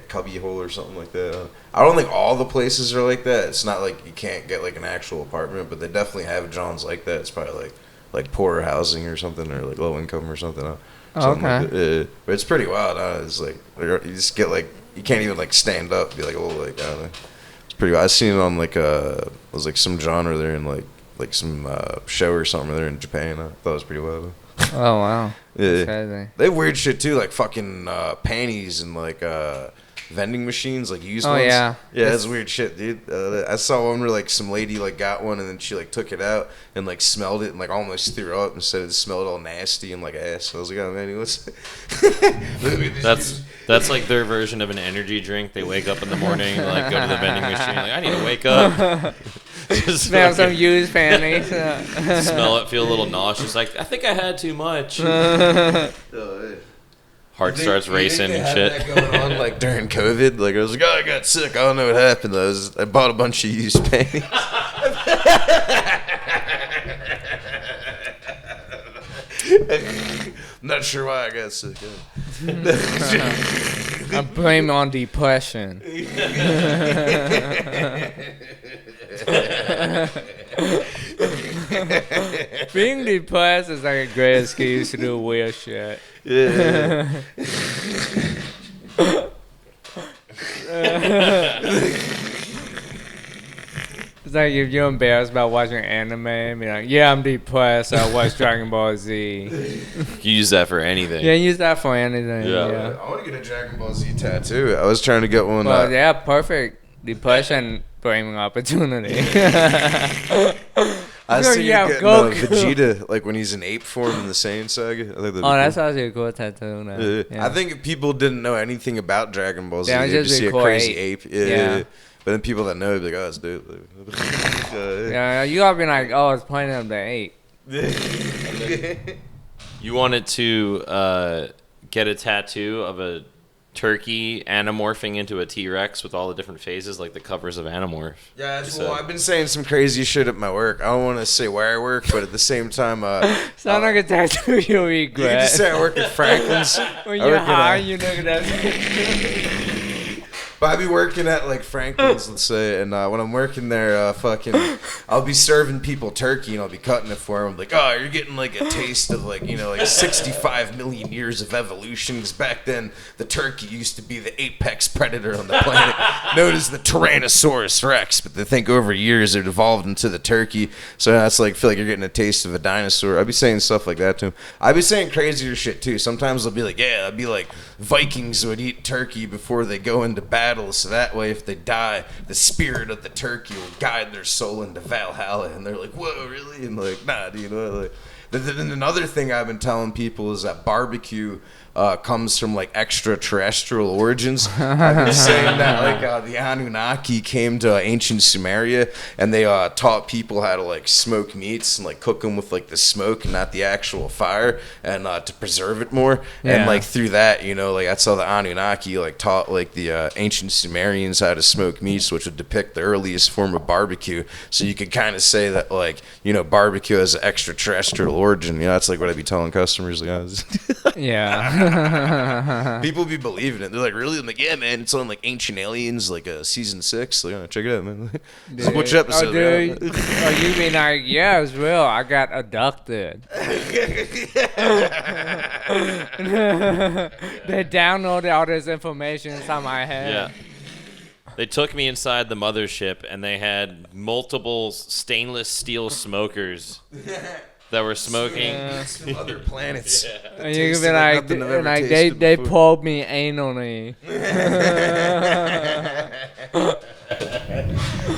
[SPEAKER 5] cubby hole or something like that. I don't think all the places are like that. It's not like you can't get like an actual apartment, but they definitely have Johns like that. It's probably like poorer housing or something, or like low income or something.
[SPEAKER 4] Okay.
[SPEAKER 5] Like but it's pretty wild. It's like you just get like you can't even like stand up. Be like, oh, like I don't know. It's pretty wild. I seen it on like it was like some genre there in like some show or something there in Japan. I thought it was pretty wild.
[SPEAKER 4] Oh wow.
[SPEAKER 5] Yeah.
[SPEAKER 4] That's crazy.
[SPEAKER 5] They have weird shit too, like fucking panties and like vending machines, like used ones.
[SPEAKER 4] Yeah.
[SPEAKER 5] Yeah, that's weird shit, dude. I saw one where like some lady like got one and then she like took it out and like smelled it and like almost threw up and said it smelled all nasty and like ass. So I was like, oh man, what's
[SPEAKER 3] That's like their version of an energy drink. They wake up in the morning and like go to the vending machine, like I need to wake up. Just
[SPEAKER 4] Smell some used panties.
[SPEAKER 3] smell it, feel a little nauseous. Like I think I had too much. Heart starts racing and shit.
[SPEAKER 5] That going on like during COVID. Like I was like, oh, I got sick. I don't know what happened though. I bought a bunch of used panties. Not sure why I got sick.
[SPEAKER 4] I blame it on depression. Being depressed is like a great excuse to do weird shit.
[SPEAKER 5] Yeah.
[SPEAKER 4] It's like if you're embarrassed about watching anime and be like, yeah, I'm depressed, I watch Dragon Ball Z.
[SPEAKER 3] You use that for anything.
[SPEAKER 4] Yeah, use that for anything.
[SPEAKER 3] Yeah.
[SPEAKER 4] Yeah.
[SPEAKER 5] I want to get a Dragon Ball Z tattoo. I was trying to get one.
[SPEAKER 4] Well, yeah, perfect depression blaming opportunity.
[SPEAKER 5] I see
[SPEAKER 4] yeah,
[SPEAKER 5] you getting
[SPEAKER 4] Goku.
[SPEAKER 5] Vegeta, like when he's in ape form in the Saiyan saga. I think
[SPEAKER 4] That's actually a cool tattoo. Now. Yeah.
[SPEAKER 5] I think if people didn't know anything about Dragon Ball Z,
[SPEAKER 4] Yeah,
[SPEAKER 5] they'd
[SPEAKER 4] just
[SPEAKER 5] just see a
[SPEAKER 4] cool
[SPEAKER 5] crazy
[SPEAKER 4] ape.
[SPEAKER 5] ape.
[SPEAKER 4] Yeah.
[SPEAKER 5] But then people that know, would be like, oh, it's dope.
[SPEAKER 4] Yeah, you gotta be like, oh, it's Planet of the Ape.
[SPEAKER 3] You wanted to get a tattoo of a turkey anamorphing into a T-Rex with all the different phases, like the covers of Animorph.
[SPEAKER 5] Yeah, well, I've been saying some crazy shit at my work. I don't want to say where I work, but at the same time,
[SPEAKER 4] Sound like a tattoo you'll
[SPEAKER 5] you can
[SPEAKER 4] regret.
[SPEAKER 5] just say I work at Franklin's.
[SPEAKER 4] When
[SPEAKER 5] I
[SPEAKER 4] you're
[SPEAKER 5] work at,
[SPEAKER 4] high, you look at that.
[SPEAKER 5] But I be working at like Franklin's, let's say, and when I'm working there, I'll be serving people turkey and I'll be cutting it for them. Like, oh, you're getting like a taste of like 65 million years of evolution. Because back then the turkey used to be the apex predator on the planet, known as the Tyrannosaurus Rex. But they think over years it evolved into the turkey. So that's like feel like you're getting a taste of a dinosaur. I'd be saying stuff like that to him. I'd be saying crazier shit too. Sometimes they'll be like, yeah, I'd be like, Vikings would eat turkey before they go into battle, so that way if they die, the spirit of the turkey will guide their soul into Valhalla. And they're like, whoa, really? And like, nah, dude. Like, then another thing I've been telling people is that barbecue comes from like extraterrestrial origins. I've been saying that like the Anunnaki came to ancient Sumeria and they taught people how to like smoke meats and like cook them with like the smoke and not the actual fire, and to preserve it more.
[SPEAKER 4] Yeah.
[SPEAKER 5] And like through that, like that's how the Anunnaki like taught like the ancient Sumerians how to smoke meats, which would depict the earliest form of barbecue. So you could kind of say that like barbecue has an extraterrestrial origin. That's like what I'd be telling customers. Like,
[SPEAKER 4] Yeah.
[SPEAKER 5] people be believing it. They're like, really? I'm like, yeah, man. It's on like Ancient Aliens, like season 6. Like, check it out, man. This is which episode?
[SPEAKER 4] Oh, dude. You mean like, yeah, it was real. I got abducted. They downloaded all this information inside my head.
[SPEAKER 3] Yeah. They took me inside the mothership, and they had multiple stainless steel smokers that were smoking
[SPEAKER 5] from other planets.
[SPEAKER 4] And you can be like, they pulled me anally.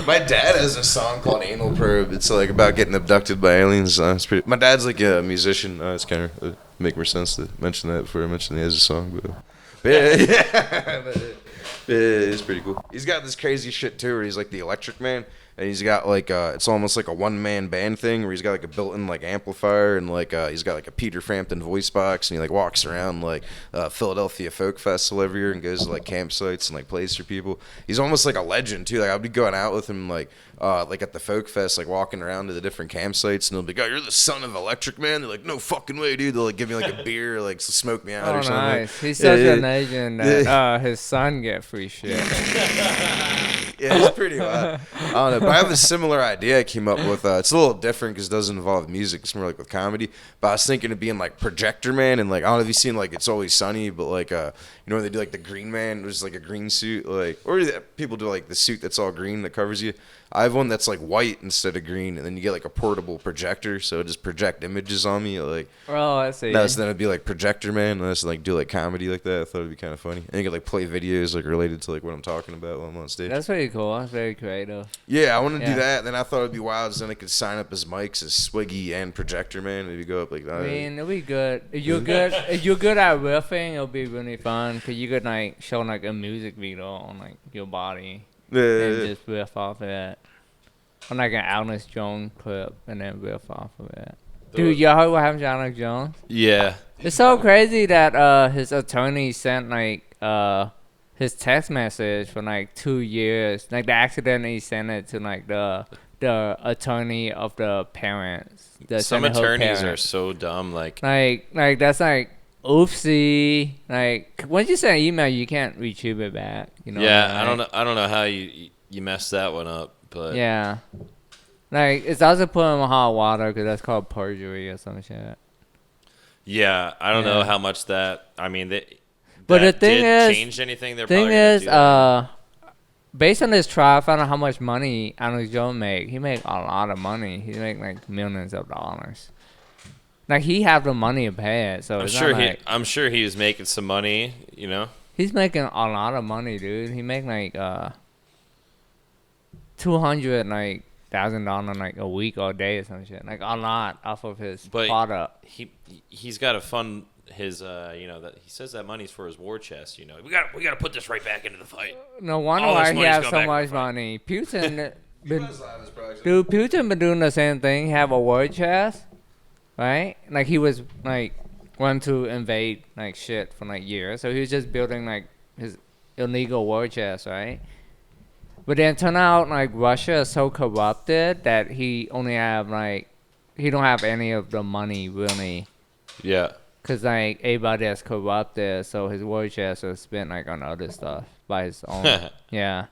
[SPEAKER 5] My dad has a song called Anal Probe. It's like about getting abducted by aliens. It's pretty. My dad's like a musician. It's kind of make more sense to mention that before I mention he has a song. But yeah. It's pretty cool. He's got this crazy shit too, where he's like the Electric Man, and he's got like it's almost like a one-man band thing, where he's got like a built-in like amplifier, and like he's got like a Peter Frampton voice box, and he like walks around like Philadelphia Folk Festival every year and goes to like campsites and like plays for people. He's almost like a legend too. Like I'd be going out with him like at the Folk Fest, like walking around to the different campsites, and they'll be like, "Oh, you're the son of Electric Man." They're like, "No fucking way, dude." They'll like give me like a beer, like smoke me out or something.
[SPEAKER 4] Nice. He's such a legend that his son get free shit.
[SPEAKER 5] Yeah, it's pretty wild. I don't know, but I have a similar idea I came up with. It's a little different because it doesn't involve music. It's more like with comedy. But I was thinking of being like Projector Man, and like I don't know if you've seen like It's Always Sunny, but like when they do like the Green Man, which is like a green suit, like or people do like the suit that's all green that covers you. I have one that's like white instead of green, and then you get like a portable projector, so it just project images on me. Like,
[SPEAKER 4] oh, I see.
[SPEAKER 5] No, so then it'd be like Projector Man, and I just like do like comedy like that. I thought it'd be kind of funny. And you could like play videos like related to like what I'm talking about while I'm on stage.
[SPEAKER 4] That's pretty cool. That's very creative.
[SPEAKER 5] Yeah, I want to do that. Then I thought it'd be wild, so then I could sign up as mics as Swiggy and Projector Man. Maybe go up like that.
[SPEAKER 4] I mean, it'll be good. If you're good at riffing, it'll be really fun because you could like show like a music video on like your body and just riff off of it. On like an Alex Jones clip and then riff off of it. Dude, y'all heard what happened to Alex Jones?
[SPEAKER 3] Yeah.
[SPEAKER 4] It's so crazy that his attorney sent like his text message for like 2 years. Like they accidentally sent it to like the attorney of the parents.
[SPEAKER 3] Some attorneys are so dumb. Like
[SPEAKER 4] that's like oopsie. Like once you send an email, you can't retrieve it back.
[SPEAKER 3] Yeah, I don't know how you messed that one up. But
[SPEAKER 4] yeah, like it's also put him in hot water because that's called perjury or some shit.
[SPEAKER 3] Yeah, I don't know how much that. I mean,
[SPEAKER 4] but the thing is,
[SPEAKER 3] change anything?
[SPEAKER 4] Based on this trial, I found out how much money Alex Jones make. He make a lot of money. He make like millions of dollars. Like he have the money to pay it. So
[SPEAKER 3] I'm sure he was making some money.
[SPEAKER 4] He's making a lot of money, dude. He make like $200,000 like a week or a day or some shit, like a lot off of his product.
[SPEAKER 3] He's got to fund his that he says that money's for his war chest. We got to put this right back into the fight.
[SPEAKER 4] No wonder why he has so much money. Putin been doing the same thing. He have a war chest, right? Like he was like wanting to invade like shit for like years, so he was just building like his illegal war chest, right? But then it turned out like Russia is so corrupted that he only have like he don't have any of the money really.
[SPEAKER 3] Yeah.
[SPEAKER 4] Cause like everybody that's corrupted, so his war chest was spent like on other stuff by his own. Yeah.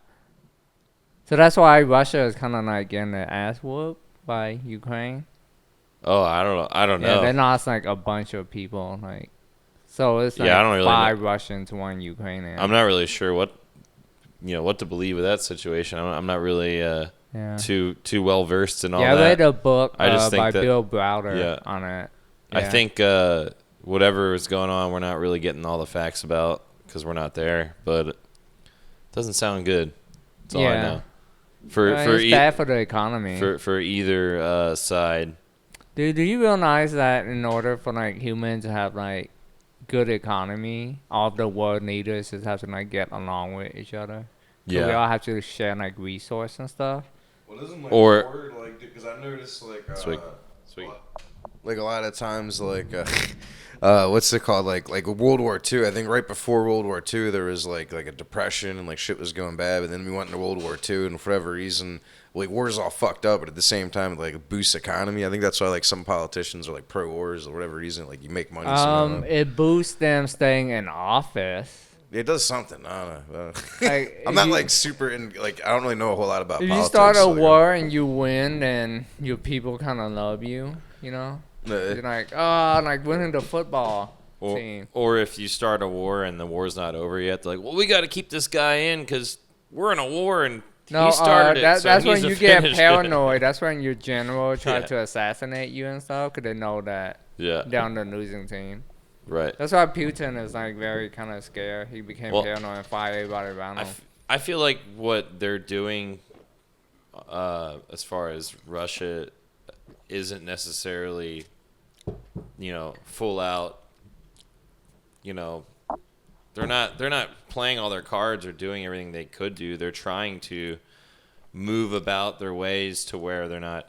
[SPEAKER 4] So that's why Russia is kind of like getting their ass whooped by Ukraine.
[SPEAKER 3] Oh, I don't know. I don't
[SPEAKER 4] Yeah,
[SPEAKER 3] know.
[SPEAKER 4] they lost like a bunch of people. Like, so it's like
[SPEAKER 3] Yeah, I don't really
[SPEAKER 4] 5 Russians, 1 Ukrainian.
[SPEAKER 3] I'm not really sure what to believe with that situation. I'm not really too well versed in all that.
[SPEAKER 4] Yeah, I read a book
[SPEAKER 3] I just think
[SPEAKER 4] by
[SPEAKER 3] that-
[SPEAKER 4] Bill Browder
[SPEAKER 3] yeah.
[SPEAKER 4] on it.
[SPEAKER 3] I
[SPEAKER 4] Yeah.
[SPEAKER 3] think whatever is going on, we're not really getting all the facts about because we're not there. But it doesn't sound good. That's all I know.
[SPEAKER 4] It's bad for the economy.
[SPEAKER 3] For either side.
[SPEAKER 4] Dude, do you realize that in order for like humans to have like good economy, all the world leaders just have to like get along with each other? So
[SPEAKER 3] Yeah.
[SPEAKER 4] we all have to share like resource and stuff.
[SPEAKER 5] Well, isn't like
[SPEAKER 3] Or-
[SPEAKER 5] war, like, because I've noticed like
[SPEAKER 3] Sweet.
[SPEAKER 5] like a lot of times like what's it called, like World War II. I think right before World War II there was like a depression and like shit was going bad, but then we went into World War II and for whatever reason like war's all fucked up, but at the same time it like boosts economy. I think that's why like some politicians are like pro wars or whatever reason, like you make money somehow.
[SPEAKER 4] It boosts them staying in office.
[SPEAKER 5] It does something. I don't know.
[SPEAKER 4] Like,
[SPEAKER 5] I'm not like super in, like I don't really know a whole lot about
[SPEAKER 4] If
[SPEAKER 5] politics.
[SPEAKER 4] you start a
[SPEAKER 5] like,
[SPEAKER 4] war and you win, then your people kind of love you, you know? You're like, oh, like winning the football team.
[SPEAKER 3] Or if you start a war and the war's not over yet, they're like, well, we got to keep this guy in because we're in a war and
[SPEAKER 4] No,
[SPEAKER 3] he started it. So
[SPEAKER 4] that's
[SPEAKER 3] he
[SPEAKER 4] when
[SPEAKER 3] needs
[SPEAKER 4] you
[SPEAKER 3] to
[SPEAKER 4] get
[SPEAKER 3] finish it.
[SPEAKER 4] paranoid. That's when your general tries
[SPEAKER 3] Yeah.
[SPEAKER 4] to assassinate you and stuff because they know that
[SPEAKER 3] Yeah.
[SPEAKER 4] they're on the losing team.
[SPEAKER 3] Right.
[SPEAKER 4] That's why Putin is like very kind of scared. He became paranoid and fired everybody around him.
[SPEAKER 3] I feel like what they're doing as far as Russia isn't necessarily, full out, they're not playing all their cards or doing everything they could do. They're trying to move about their ways to where they're not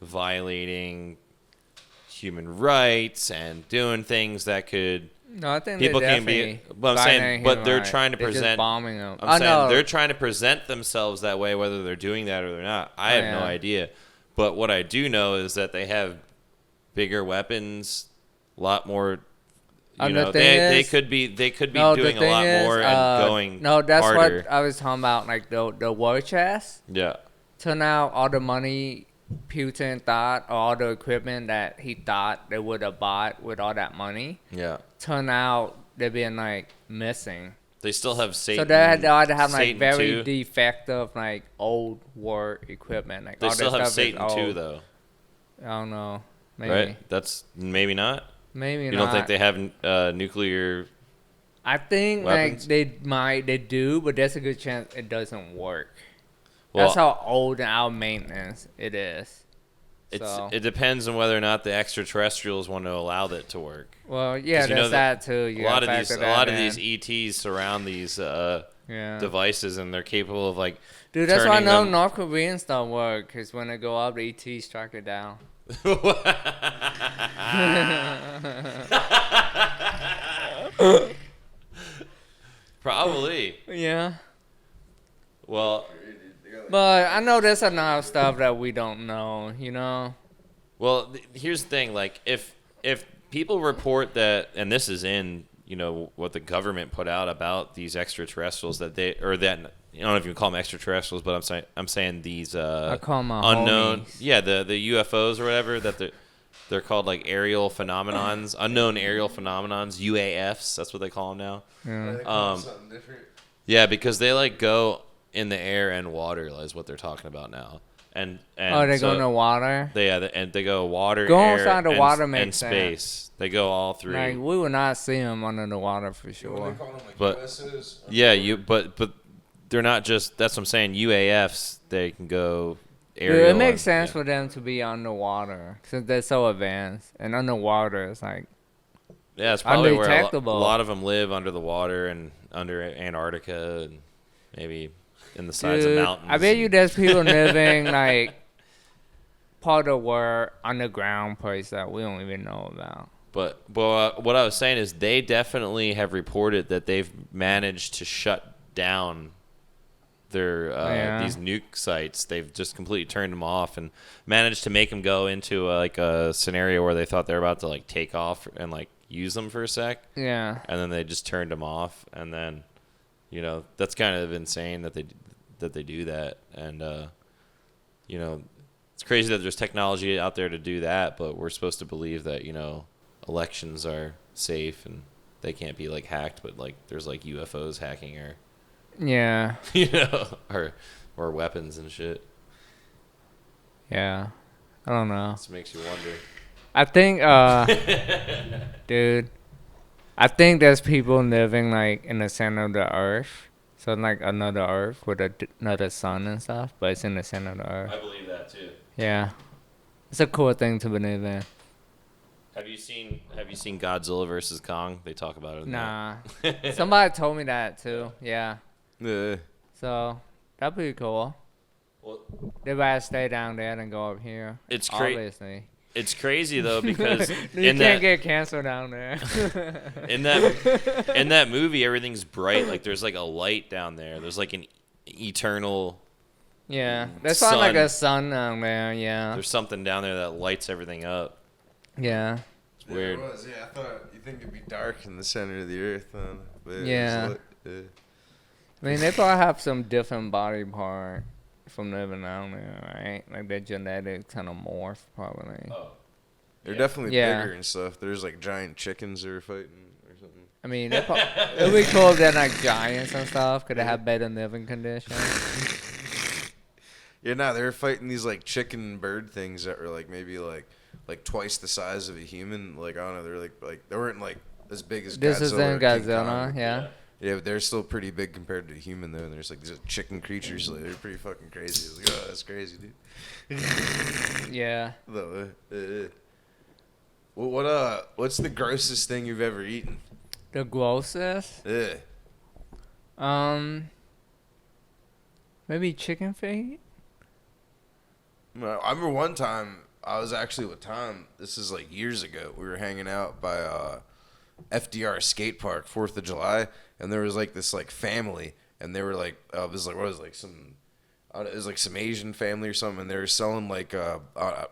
[SPEAKER 3] violating human rights and doing things that could
[SPEAKER 4] No, I think
[SPEAKER 3] people
[SPEAKER 4] they're
[SPEAKER 3] can be.
[SPEAKER 4] definitely
[SPEAKER 3] But I'm saying,
[SPEAKER 4] violating
[SPEAKER 3] but
[SPEAKER 4] human
[SPEAKER 3] they're
[SPEAKER 4] rights.
[SPEAKER 3] trying to
[SPEAKER 4] They're just
[SPEAKER 3] present.
[SPEAKER 4] bombing them.
[SPEAKER 3] I'm saying
[SPEAKER 4] know.
[SPEAKER 3] they're trying to present themselves that way, whether they're doing that or they're not. I have no
[SPEAKER 4] Yeah.
[SPEAKER 3] idea. But what I do know is that they have bigger weapons, a lot more.
[SPEAKER 4] The thing
[SPEAKER 3] They
[SPEAKER 4] is-
[SPEAKER 3] could be
[SPEAKER 4] No, the
[SPEAKER 3] doing a
[SPEAKER 4] thing
[SPEAKER 3] lot
[SPEAKER 4] is,
[SPEAKER 3] more and going.
[SPEAKER 4] No, that's
[SPEAKER 3] harder.
[SPEAKER 4] what I was talking about. Like the war chest.
[SPEAKER 3] Yeah.
[SPEAKER 4] Turn out all the money Putin thought, or all the equipment that he thought they would have bought with all that money,
[SPEAKER 3] Yeah.
[SPEAKER 4] turn out they're being like missing.
[SPEAKER 3] They still have Satan.
[SPEAKER 4] So they had to have like
[SPEAKER 3] Satan
[SPEAKER 4] very
[SPEAKER 3] 2.
[SPEAKER 4] defective like old war equipment. Like
[SPEAKER 3] They
[SPEAKER 4] all
[SPEAKER 3] still
[SPEAKER 4] that
[SPEAKER 3] have
[SPEAKER 4] stuff is
[SPEAKER 3] Satan 2
[SPEAKER 4] old.
[SPEAKER 3] though,
[SPEAKER 4] I don't know. Maybe.
[SPEAKER 3] right? That's maybe not.
[SPEAKER 4] Maybe
[SPEAKER 3] You
[SPEAKER 4] not.
[SPEAKER 3] don't think they have nuclear?
[SPEAKER 4] I think
[SPEAKER 3] weapons?
[SPEAKER 4] like they do, but there's a good chance it doesn't work.
[SPEAKER 3] Well,
[SPEAKER 4] That's how old and out maintenance it is. So,
[SPEAKER 3] it depends on whether or not the extraterrestrials want to allow that to work.
[SPEAKER 4] well, yeah,
[SPEAKER 3] 'Cause you know
[SPEAKER 4] there's that too. You
[SPEAKER 3] A lot
[SPEAKER 4] gotta
[SPEAKER 3] of these,
[SPEAKER 4] factor
[SPEAKER 3] a lot
[SPEAKER 4] that
[SPEAKER 3] of these
[SPEAKER 4] in.
[SPEAKER 3] ETs surround these
[SPEAKER 4] Yeah.
[SPEAKER 3] devices, and they're capable of like.
[SPEAKER 4] Dude, that's why I
[SPEAKER 3] turning
[SPEAKER 4] know
[SPEAKER 3] them-
[SPEAKER 4] North Koreans don't work, because when they go up, the ET strike it down.
[SPEAKER 3] Probably.
[SPEAKER 4] Yeah.
[SPEAKER 3] Well,
[SPEAKER 4] But I know there's enough stuff that we don't know, you know?
[SPEAKER 3] here's the thing. Like, if people report that, and this is in what the government put out about these extraterrestrials that I don't know if you can call them extraterrestrials, but I'm saying these
[SPEAKER 4] I call 'em
[SPEAKER 3] unknown,
[SPEAKER 4] homies.
[SPEAKER 3] yeah, the UFOs or whatever that they're called, like aerial phenomenons, unknown aerial phenomenons, UAFs. That's what they call them now.
[SPEAKER 4] Yeah.
[SPEAKER 5] Something different.
[SPEAKER 3] Yeah, because they like go in the air and water is what they're talking about now. And
[SPEAKER 4] Oh, they
[SPEAKER 3] so
[SPEAKER 4] go in the water?
[SPEAKER 3] and they go water,
[SPEAKER 4] Go
[SPEAKER 3] air,
[SPEAKER 4] inside the
[SPEAKER 3] and,
[SPEAKER 4] water
[SPEAKER 3] and
[SPEAKER 4] makes
[SPEAKER 3] space. They go all three.
[SPEAKER 4] Like, we will not see them under the water for
[SPEAKER 5] What do
[SPEAKER 4] sure.
[SPEAKER 5] they call them, like
[SPEAKER 3] But-
[SPEAKER 5] USOs?
[SPEAKER 3] Yeah, but they're not just. That's what I'm saying. UAFs, they can go
[SPEAKER 4] Dude,
[SPEAKER 3] aerial.
[SPEAKER 4] it makes
[SPEAKER 3] and-
[SPEAKER 4] sense
[SPEAKER 3] yeah.
[SPEAKER 4] for them to be underwater, since they're so advanced. And underwater is like,
[SPEAKER 3] Yeah, it's probably where
[SPEAKER 4] undetectable.
[SPEAKER 3] a lot of them live under the water and under Antarctica and maybe in the sides
[SPEAKER 4] dude,
[SPEAKER 3] of mountains.
[SPEAKER 4] I bet you there's people living like part of the world underground place that we don't even know about.
[SPEAKER 3] But what I was saying is they definitely have reported that they've managed to shut down their these nuke sites. They've just completely turned them off and managed to make them go into like a scenario where they thought they were about to like take off and like use them for a sec.
[SPEAKER 4] Yeah.
[SPEAKER 3] And then they just turned them off, and then, you know, that's kind of insane that they do that. And you know, it's crazy that there's technology out there to do that, but we're supposed to believe that, you know, elections are safe and they can't be like hacked, but like there's like UFOs hacking or
[SPEAKER 4] Yeah.
[SPEAKER 3] you know, or weapons and shit.
[SPEAKER 4] Yeah. I don't know.
[SPEAKER 3] This makes you wonder.
[SPEAKER 4] I think, dude, I think there's people living like in the center of the earth. So like another earth with another sun and stuff, but it's in the center of the earth.
[SPEAKER 3] I believe that too.
[SPEAKER 4] Yeah. It's a cool thing to believe in.
[SPEAKER 3] Have you seen Godzilla versus Kong? They talk about it.
[SPEAKER 4] Nah. Somebody told me that too. Yeah.
[SPEAKER 5] Yeah.
[SPEAKER 4] So that'd be cool.
[SPEAKER 3] Well,
[SPEAKER 4] They better stay down there and go up here.
[SPEAKER 3] It's
[SPEAKER 4] obviously.
[SPEAKER 3] It's crazy though because
[SPEAKER 4] You can't get cancer down there.
[SPEAKER 3] in that movie, everything's bright. Like there's like a light down there. There's like an eternal.
[SPEAKER 4] Yeah, there's not like
[SPEAKER 3] sun.
[SPEAKER 4] a sun down there. Yeah.
[SPEAKER 3] There's something down there that lights everything up.
[SPEAKER 4] Yeah.
[SPEAKER 3] It's weird.
[SPEAKER 5] Yeah, it was. Yeah, I thought you think it'd be dark in the center of the earth, but it
[SPEAKER 4] Yeah.
[SPEAKER 5] was lit.
[SPEAKER 4] I mean, they probably have some different body part from living down there, right? Like their genetics kind of morph, probably.
[SPEAKER 3] Oh.
[SPEAKER 5] They're definitely
[SPEAKER 4] Yeah.
[SPEAKER 5] bigger and stuff. There's like giant chickens that are fighting or something.
[SPEAKER 4] I mean, it'd be cool if they're like giants and stuff, because they have better living conditions.
[SPEAKER 5] Yeah, no, they were fighting these like chicken bird things that were like maybe like twice the size of a human. Like I don't know, they're like they weren't like as big as
[SPEAKER 4] This
[SPEAKER 5] Godzilla.
[SPEAKER 4] is in
[SPEAKER 5] or King
[SPEAKER 4] Godzilla,
[SPEAKER 5] Kong.
[SPEAKER 4] yeah.
[SPEAKER 5] Yeah, but they're still pretty big compared to a human though. And there's like these chicken creatures. Like, they're pretty fucking crazy. I was like, oh, that's crazy, dude.
[SPEAKER 4] Yeah.
[SPEAKER 5] Well, what's the grossest thing you've ever eaten?
[SPEAKER 4] The grossest?
[SPEAKER 5] Yeah.
[SPEAKER 4] Maybe chicken feet?
[SPEAKER 5] I remember one time I was actually with Tom. This is like years ago. We were hanging out by FDR skate park, 4th of July, and there was like this like family, and they were like, it was like some Asian family or something, and they were selling like it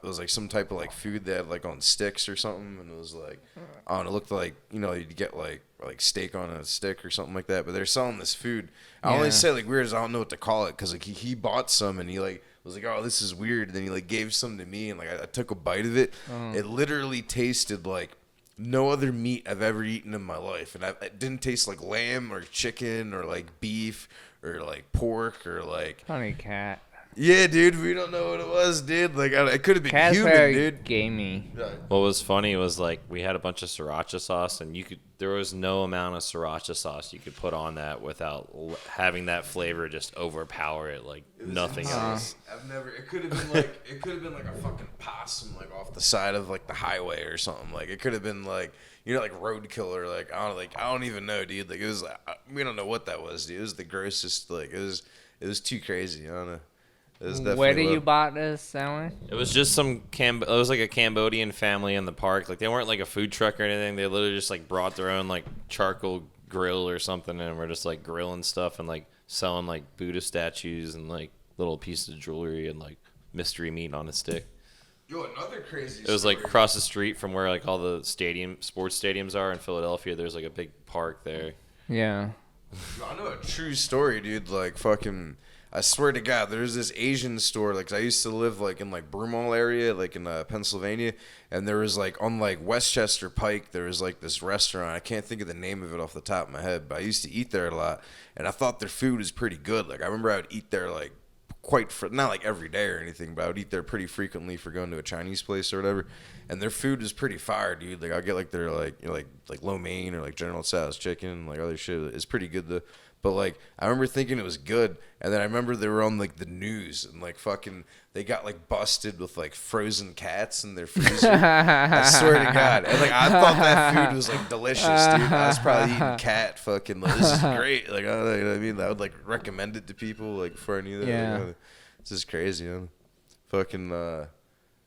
[SPEAKER 5] was like some type of like food they had like on sticks or something, and it was like, I don't know, it looked like, you know, you'd get like steak on a stick or something like that, but they're selling this food. I only say like weird as I don't know what to call it, because like he bought some and he like was like, oh, this is weird, and then he like gave some to me, and like I took a bite of it. It literally tasted like no other meat I've ever eaten in my life, and it didn't taste like lamb or chicken or like beef or like pork or like.
[SPEAKER 4] Funny cat.
[SPEAKER 5] Yeah, dude, we don't know what it was, dude. Like it could have been
[SPEAKER 4] Cat's
[SPEAKER 5] human,
[SPEAKER 4] very
[SPEAKER 5] dude.
[SPEAKER 4] gamey.
[SPEAKER 3] What was funny was like we had a bunch of sriracha sauce, and there was no amount of sriracha sauce you could put on that without having that flavor just overpower it like nothing else.
[SPEAKER 5] I've never. It could have been like a fucking possum like off the side of like the highway or something. Like it could have been like, you know, like roadkill or like I don't even know, dude. Like it was we don't know what that was, dude. It was the grossest. Like it was too crazy. I don't know.
[SPEAKER 4] Where did you buy this sandwich?
[SPEAKER 3] It was just it was like a Cambodian family in the park. Like they weren't like a food truck or anything. They literally just like brought their own like charcoal grill or something, and we're just like grilling stuff and like selling like Buddha statues and like little pieces of jewelry and like mystery meat on a stick.
[SPEAKER 5] Yo, another crazy.
[SPEAKER 3] It was like across the street from where like all the sports stadiums are in Philadelphia. There's like a big park there.
[SPEAKER 4] Yeah.
[SPEAKER 5] I know a true story, dude. Like fucking. I swear to God, there's this Asian store. Like, I used to live like in like Broomall area, like in Pennsylvania, and there was like on like Westchester Pike, there was like this restaurant. I can't think of the name of it off the top of my head, but I used to eat there a lot, and I thought their food was pretty good. Like, I remember I would eat there like not like every day or anything, but I would eat there pretty frequently for going to a Chinese place or whatever. And their food was pretty fire, dude. Like, I'll get like their like, you know, like lo mein or like General Tso's chicken, like other shit. It's pretty good though. But like I remember thinking it was good, and then I remember they were on like the news, and like fucking they got like busted with like frozen cats in their freezer. I swear to God, and like I thought that food was like delicious, dude. I was probably eating cat fucking. Like, this is great. Like I don't know, you know what I mean. I would like recommend it to people like before I knew that.
[SPEAKER 4] Yeah.
[SPEAKER 5] Like, this is crazy, man. Fucking.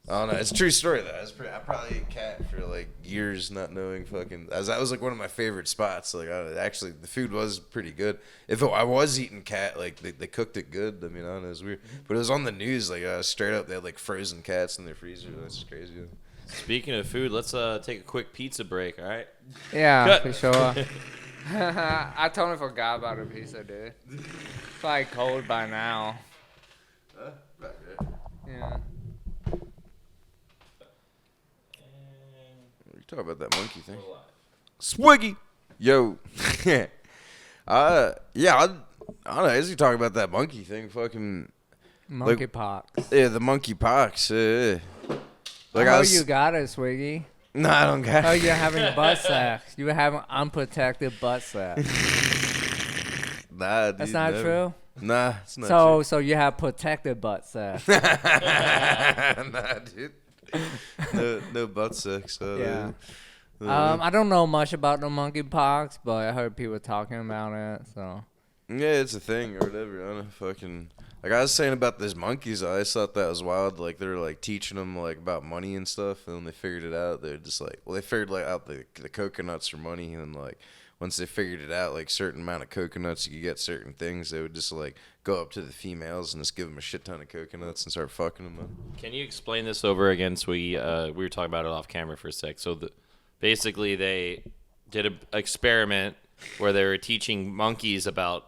[SPEAKER 5] I don't know. It's a true story though. I probably ate cat for like years, not knowing fucking. That was like one of my favorite spots. Like actually, the food was pretty good. I was eating cat, like they cooked it good. I mean, I don't know, it was weird, but it was on the news. Like straight up, they had like frozen cats in their freezer. That's just crazy.
[SPEAKER 3] Speaking of food, let's take a quick pizza break, all right?
[SPEAKER 4] Yeah,
[SPEAKER 3] Cut.
[SPEAKER 4] for sure. I totally forgot about the pizza, dude. It's probably cold by now. Yeah.
[SPEAKER 5] You talk about that monkey thing. Swiggy. Yo. Yeah, I don't know. As you talk about that monkey thing, fucking
[SPEAKER 4] Monkeypox.
[SPEAKER 5] yeah, the monkey pox. Like
[SPEAKER 4] How you got it, Swiggy?
[SPEAKER 5] No, I don't got
[SPEAKER 4] Oh,
[SPEAKER 5] it.
[SPEAKER 4] you're having butt sex. You were having unprotected butt sex.
[SPEAKER 5] Nah, dude,
[SPEAKER 4] That's not true?
[SPEAKER 5] Nah, it's not
[SPEAKER 4] So you have protected butt sex.
[SPEAKER 5] true. Nah, dude. No butt sex.
[SPEAKER 4] Yeah. I don't know much about the monkeypox, but I heard people talking about it. So
[SPEAKER 5] Yeah, it's a thing or whatever. I don't know, fucking. Like I was saying about these monkeys, I always thought that was wild. Like they were like teaching them like about money and stuff, and then they figured it out. They're just like, well, they figured like out the coconuts are money, and like once they figured it out, like certain amount of coconuts you could get certain things. They would just like go up to the females and just give them a shit ton of coconuts and start fucking them up.
[SPEAKER 3] Can you explain this over again, Swiggy? We were talking about it off camera for a sec. So basically they did an experiment where they were teaching monkeys about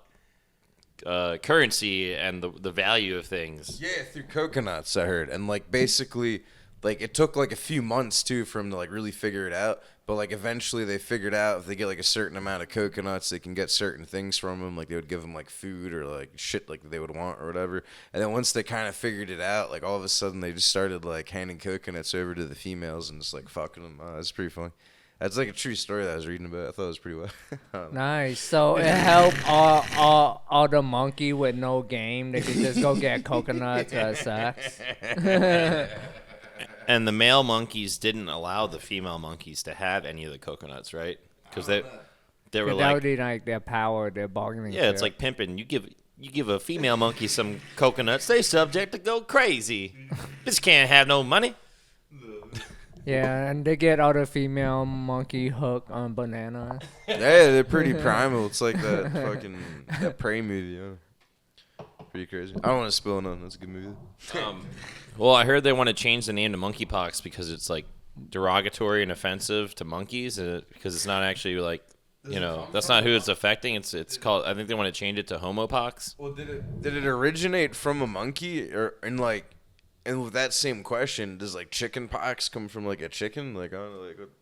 [SPEAKER 3] currency and the value of things.
[SPEAKER 5] Yeah, through coconuts, I heard. And, like, basically, like, it took, like, a few months, too, for them to, like, really figure it out. But, like, eventually they figured out if they get, like, a certain amount of coconuts, they can get certain things from them. Like, they would give them, like, food or, like, shit, like, they would want or whatever. And then once they kind of figured it out, like, all of a sudden they just started, like, handing coconuts over to the females and just, like, fucking them. That's pretty funny. That's, like, a true story that I was reading about. I thought it was pretty well.
[SPEAKER 4] nice. So it helped all the monkey with no game. They could just go get coconuts or sex.
[SPEAKER 3] And the male monkeys didn't allow the female monkeys to have any of the coconuts, right? Because they were
[SPEAKER 4] That
[SPEAKER 3] like,
[SPEAKER 4] would be like their power, their bargaining.
[SPEAKER 3] yeah, it's like pimping. You give a female monkey some coconuts, they subject to go crazy. Bitch can't have no money.
[SPEAKER 4] yeah, and they get all the female monkey hooked on bananas.
[SPEAKER 5] Yeah, they're pretty primal. It's like that fucking that Prey movie. Yeah. Pretty crazy. I don't want to spill none. That's a good movie.
[SPEAKER 3] Well, I heard they want to change the name to monkeypox because it's like derogatory and offensive to monkeys, because it's not actually like, you know, that's not who it's affecting. It's called. I think they want to change it to homopox.
[SPEAKER 5] Well, did it originate from a monkey, or and with that same question, does like chicken pox come from like a chicken? Like I don't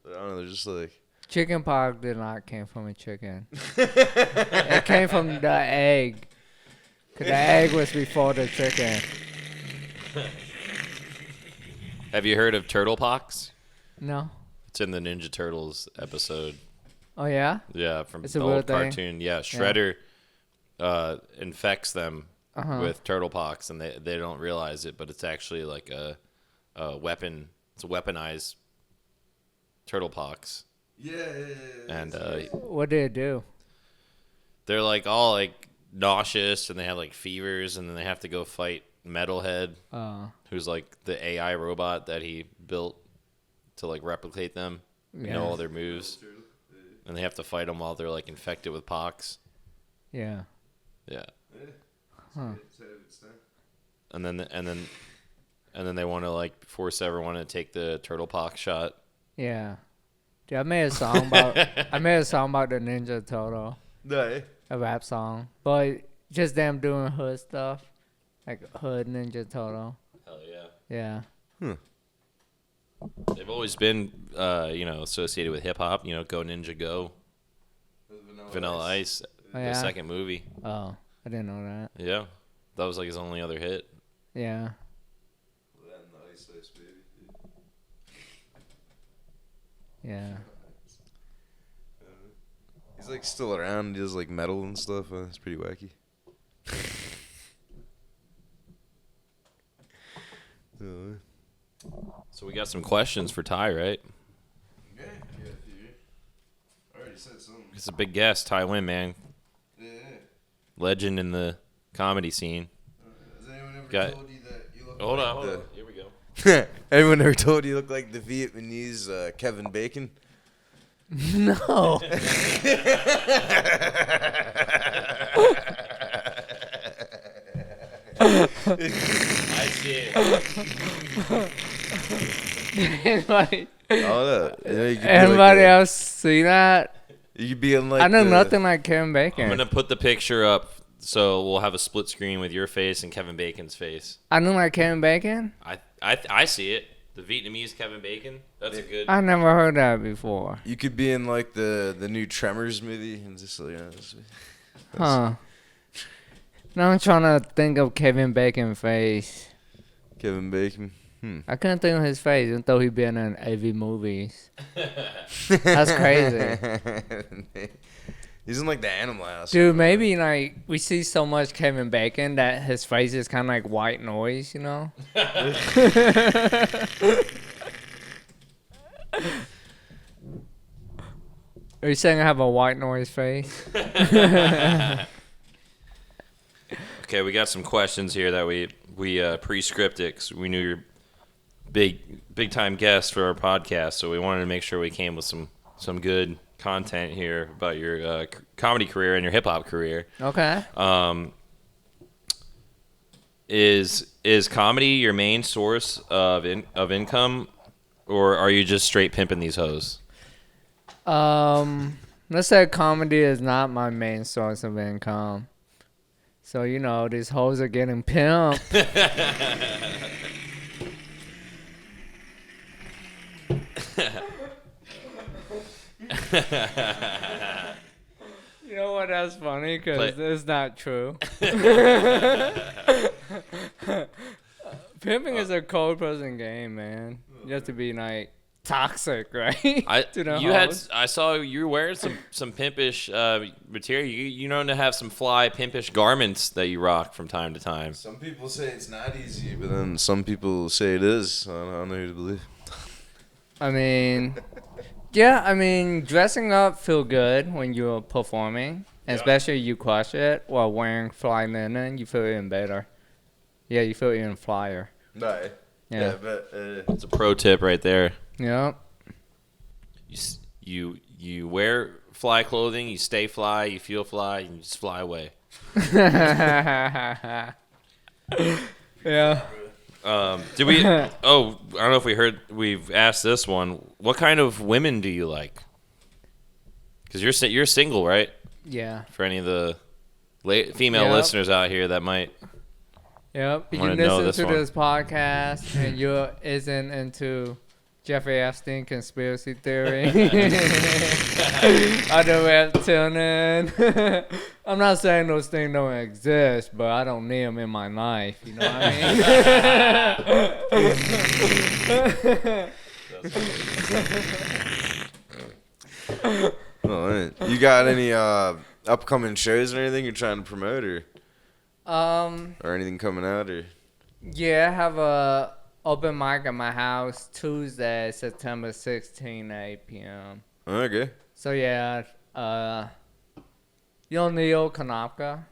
[SPEAKER 5] know, they're just like
[SPEAKER 4] Chicken pox did not came from a chicken. It came from the egg. 'Cause the egg was before the chicken.
[SPEAKER 3] Have you heard of turtle pox?
[SPEAKER 4] No.
[SPEAKER 3] It's in the Ninja Turtles episode.
[SPEAKER 4] Oh yeah.
[SPEAKER 3] Yeah, from
[SPEAKER 4] It's a
[SPEAKER 3] the
[SPEAKER 4] real
[SPEAKER 3] old
[SPEAKER 4] thing?
[SPEAKER 3] cartoon. Yeah, Shredder infects them with turtle pox, and they don't realize it, but it's actually like a weapon. It's a weaponized turtle pox.
[SPEAKER 5] yeah.
[SPEAKER 3] And
[SPEAKER 4] What did it do?
[SPEAKER 3] they're like all like nauseous, and they have like fevers, and then they have to go fight Metalhead, who's like the AI robot that he built to like replicate them, know all their moves, and they have to fight them while they're like infected with pox.
[SPEAKER 4] Yeah.
[SPEAKER 3] Yeah.
[SPEAKER 4] Huh.
[SPEAKER 3] And then they want to like force everyone to take the turtle pox shot.
[SPEAKER 4] Yeah. Dude, I made a song about the Ninja Turtle.
[SPEAKER 5] No.
[SPEAKER 4] A rap song. But just them doing hood stuff. Like hood Ninja Turtle.
[SPEAKER 3] Hell yeah.
[SPEAKER 4] Yeah.
[SPEAKER 3] They've always been, associated with hip hop. You know, Go Ninja Go, Vanilla Ice,
[SPEAKER 4] Oh,
[SPEAKER 3] the
[SPEAKER 4] yeah?
[SPEAKER 3] second movie.
[SPEAKER 4] Oh, I didn't know that.
[SPEAKER 3] Yeah, that was like his only other hit.
[SPEAKER 4] Yeah. Yeah.
[SPEAKER 5] He's like still around. He does like metal and stuff. It's pretty wacky.
[SPEAKER 3] So we got some questions for Ty, right?
[SPEAKER 5] Yeah. I already said something.
[SPEAKER 3] It's a big guest, Tai Nguyen, man.
[SPEAKER 5] Yeah.
[SPEAKER 3] Legend in the comedy scene.
[SPEAKER 5] Has anyone ever
[SPEAKER 3] Got-
[SPEAKER 5] told you that you look
[SPEAKER 3] Hold
[SPEAKER 5] like
[SPEAKER 3] on. Here we go.
[SPEAKER 5] Anyone ever told you look like the Vietnamese Kevin Bacon?
[SPEAKER 4] No.
[SPEAKER 3] I see it.
[SPEAKER 4] Anybody,
[SPEAKER 5] Oh, no. Yeah, you could be
[SPEAKER 4] anybody
[SPEAKER 5] like
[SPEAKER 4] else see that?
[SPEAKER 5] You could be in like
[SPEAKER 4] I know
[SPEAKER 5] the-
[SPEAKER 4] nothing like Kevin Bacon.
[SPEAKER 3] I'm gonna put the picture up, so we'll have a split screen with your face and Kevin Bacon's face.
[SPEAKER 4] I know like Kevin Bacon.
[SPEAKER 3] I see it. The Vietnamese Kevin Bacon. That's a good.
[SPEAKER 4] I never heard that before.
[SPEAKER 5] You could be in like the new Tremors movie and just like
[SPEAKER 4] Huh. Now I'm trying to think of Kevin Bacon's face.
[SPEAKER 5] Kevin Bacon.
[SPEAKER 4] I couldn't think of his face, even though he been in AV movies. That's crazy.
[SPEAKER 5] He's in like the Animal House.
[SPEAKER 4] Dude, maybe like we see so much Kevin Bacon that his face is kind of like white noise, you know? Are you saying I have a white noise face?
[SPEAKER 3] Okay, we got some questions here that we pre-scripted 'cause we knew you're big time guest for our podcast, so we wanted to make sure we came with some good content here about your comedy career and your hip hop career.
[SPEAKER 4] Okay.
[SPEAKER 3] Is comedy your main source of income, or are you just straight pimping these hoes?
[SPEAKER 4] Let's say comedy is not my main source of income. So, you know, these hoes are getting pimped. You know what? That's funny because it's not true. Pimping is a cold person game, man. You have to be like toxic, right?
[SPEAKER 3] I saw you were wearing some pimpish material. You known to have some fly pimpish garments that you rock from time to time.
[SPEAKER 5] Some people say it's not easy, but then some people say it is. I don't know who to believe.
[SPEAKER 4] I mean, yeah, I mean, dressing up feel good when you're performing, especially you crush it while wearing fly linen. You feel even better. Yeah, you feel even flyer.
[SPEAKER 5] Right.
[SPEAKER 4] Yeah.
[SPEAKER 5] But
[SPEAKER 3] It's a pro tip right there.
[SPEAKER 4] Yep.
[SPEAKER 3] You wear fly clothing, you stay fly, you feel fly, and you just fly away.
[SPEAKER 4] Yeah.
[SPEAKER 3] Did we? Oh, I don't know if we've asked this one. What kind of women do you like? Because you're single, right?
[SPEAKER 4] Yeah.
[SPEAKER 3] For any of the female listeners out here that might.
[SPEAKER 4] Yep. You
[SPEAKER 3] wanna
[SPEAKER 4] can
[SPEAKER 3] know
[SPEAKER 4] listen to
[SPEAKER 3] this
[SPEAKER 4] this podcast and you isn't into Jeffrey Epstein conspiracy theory. Other way to tune in. I'm not saying those things don't exist, but I don't need them in my life. You know what I mean?
[SPEAKER 5] oh, you got any upcoming shows or anything you're trying to promote, or anything coming out, or?
[SPEAKER 4] Yeah, I have a open mic at my house Tuesday, September 16, 8 p.m.
[SPEAKER 5] Okay.
[SPEAKER 4] So yeah, you know Neil Konopka?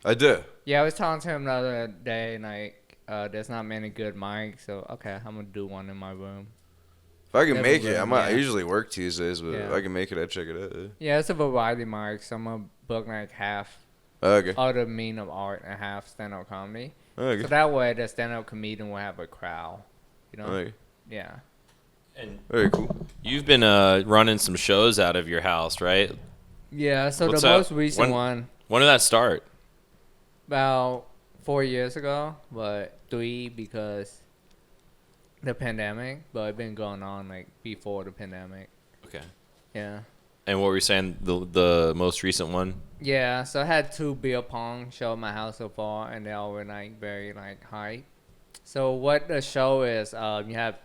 [SPEAKER 5] I do.
[SPEAKER 4] Yeah, I was talking to him the other day, like, there's not many good mics, so okay, I'm gonna do one in my room.
[SPEAKER 5] If I can
[SPEAKER 4] Never
[SPEAKER 5] make it,
[SPEAKER 4] been,
[SPEAKER 5] I
[SPEAKER 4] yeah.
[SPEAKER 5] usually work Tuesdays, but if
[SPEAKER 4] Yeah.
[SPEAKER 5] I can make it, I'd check it out.
[SPEAKER 4] Yeah, it's a variety mic, so I'm gonna book like half
[SPEAKER 5] Okay.
[SPEAKER 4] other mean of art and half stand-up comedy.
[SPEAKER 5] Okay.
[SPEAKER 4] So that way, the stand-up comedian will have a crowd, you know?
[SPEAKER 5] Okay.
[SPEAKER 4] Yeah.
[SPEAKER 3] And
[SPEAKER 5] Very cool.
[SPEAKER 3] you've been running some shows out of your house, right?
[SPEAKER 4] Yeah, so
[SPEAKER 3] What's
[SPEAKER 4] the
[SPEAKER 3] up?
[SPEAKER 4] most recent one,
[SPEAKER 3] When did that start?
[SPEAKER 4] about 4 years ago, but 3 because the pandemic, but it's been going on like before the pandemic.
[SPEAKER 3] Okay.
[SPEAKER 4] Yeah.
[SPEAKER 3] And what were you saying? The most recent one?
[SPEAKER 4] Yeah, so I had 2 beer pong show at my house so far, and they all were like very like hype. So what the show is, you have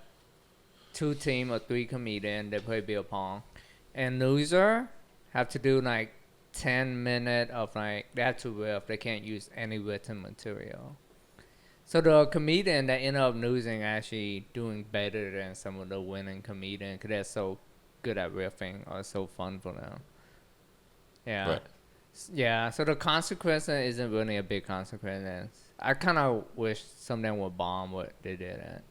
[SPEAKER 4] 2 team of 3 comedians. They play beer pong, and loser have to do like 10 minutes of like they have to riff. They can't use any written material. So the comedian that end up losing actually doing better than some of the winning comedians because they're so good at riffing or so fun for them. Yeah.
[SPEAKER 3] Right.
[SPEAKER 4] Yeah, so the consequence isn't really a big consequence. I kind of wish something would bomb what they didn't.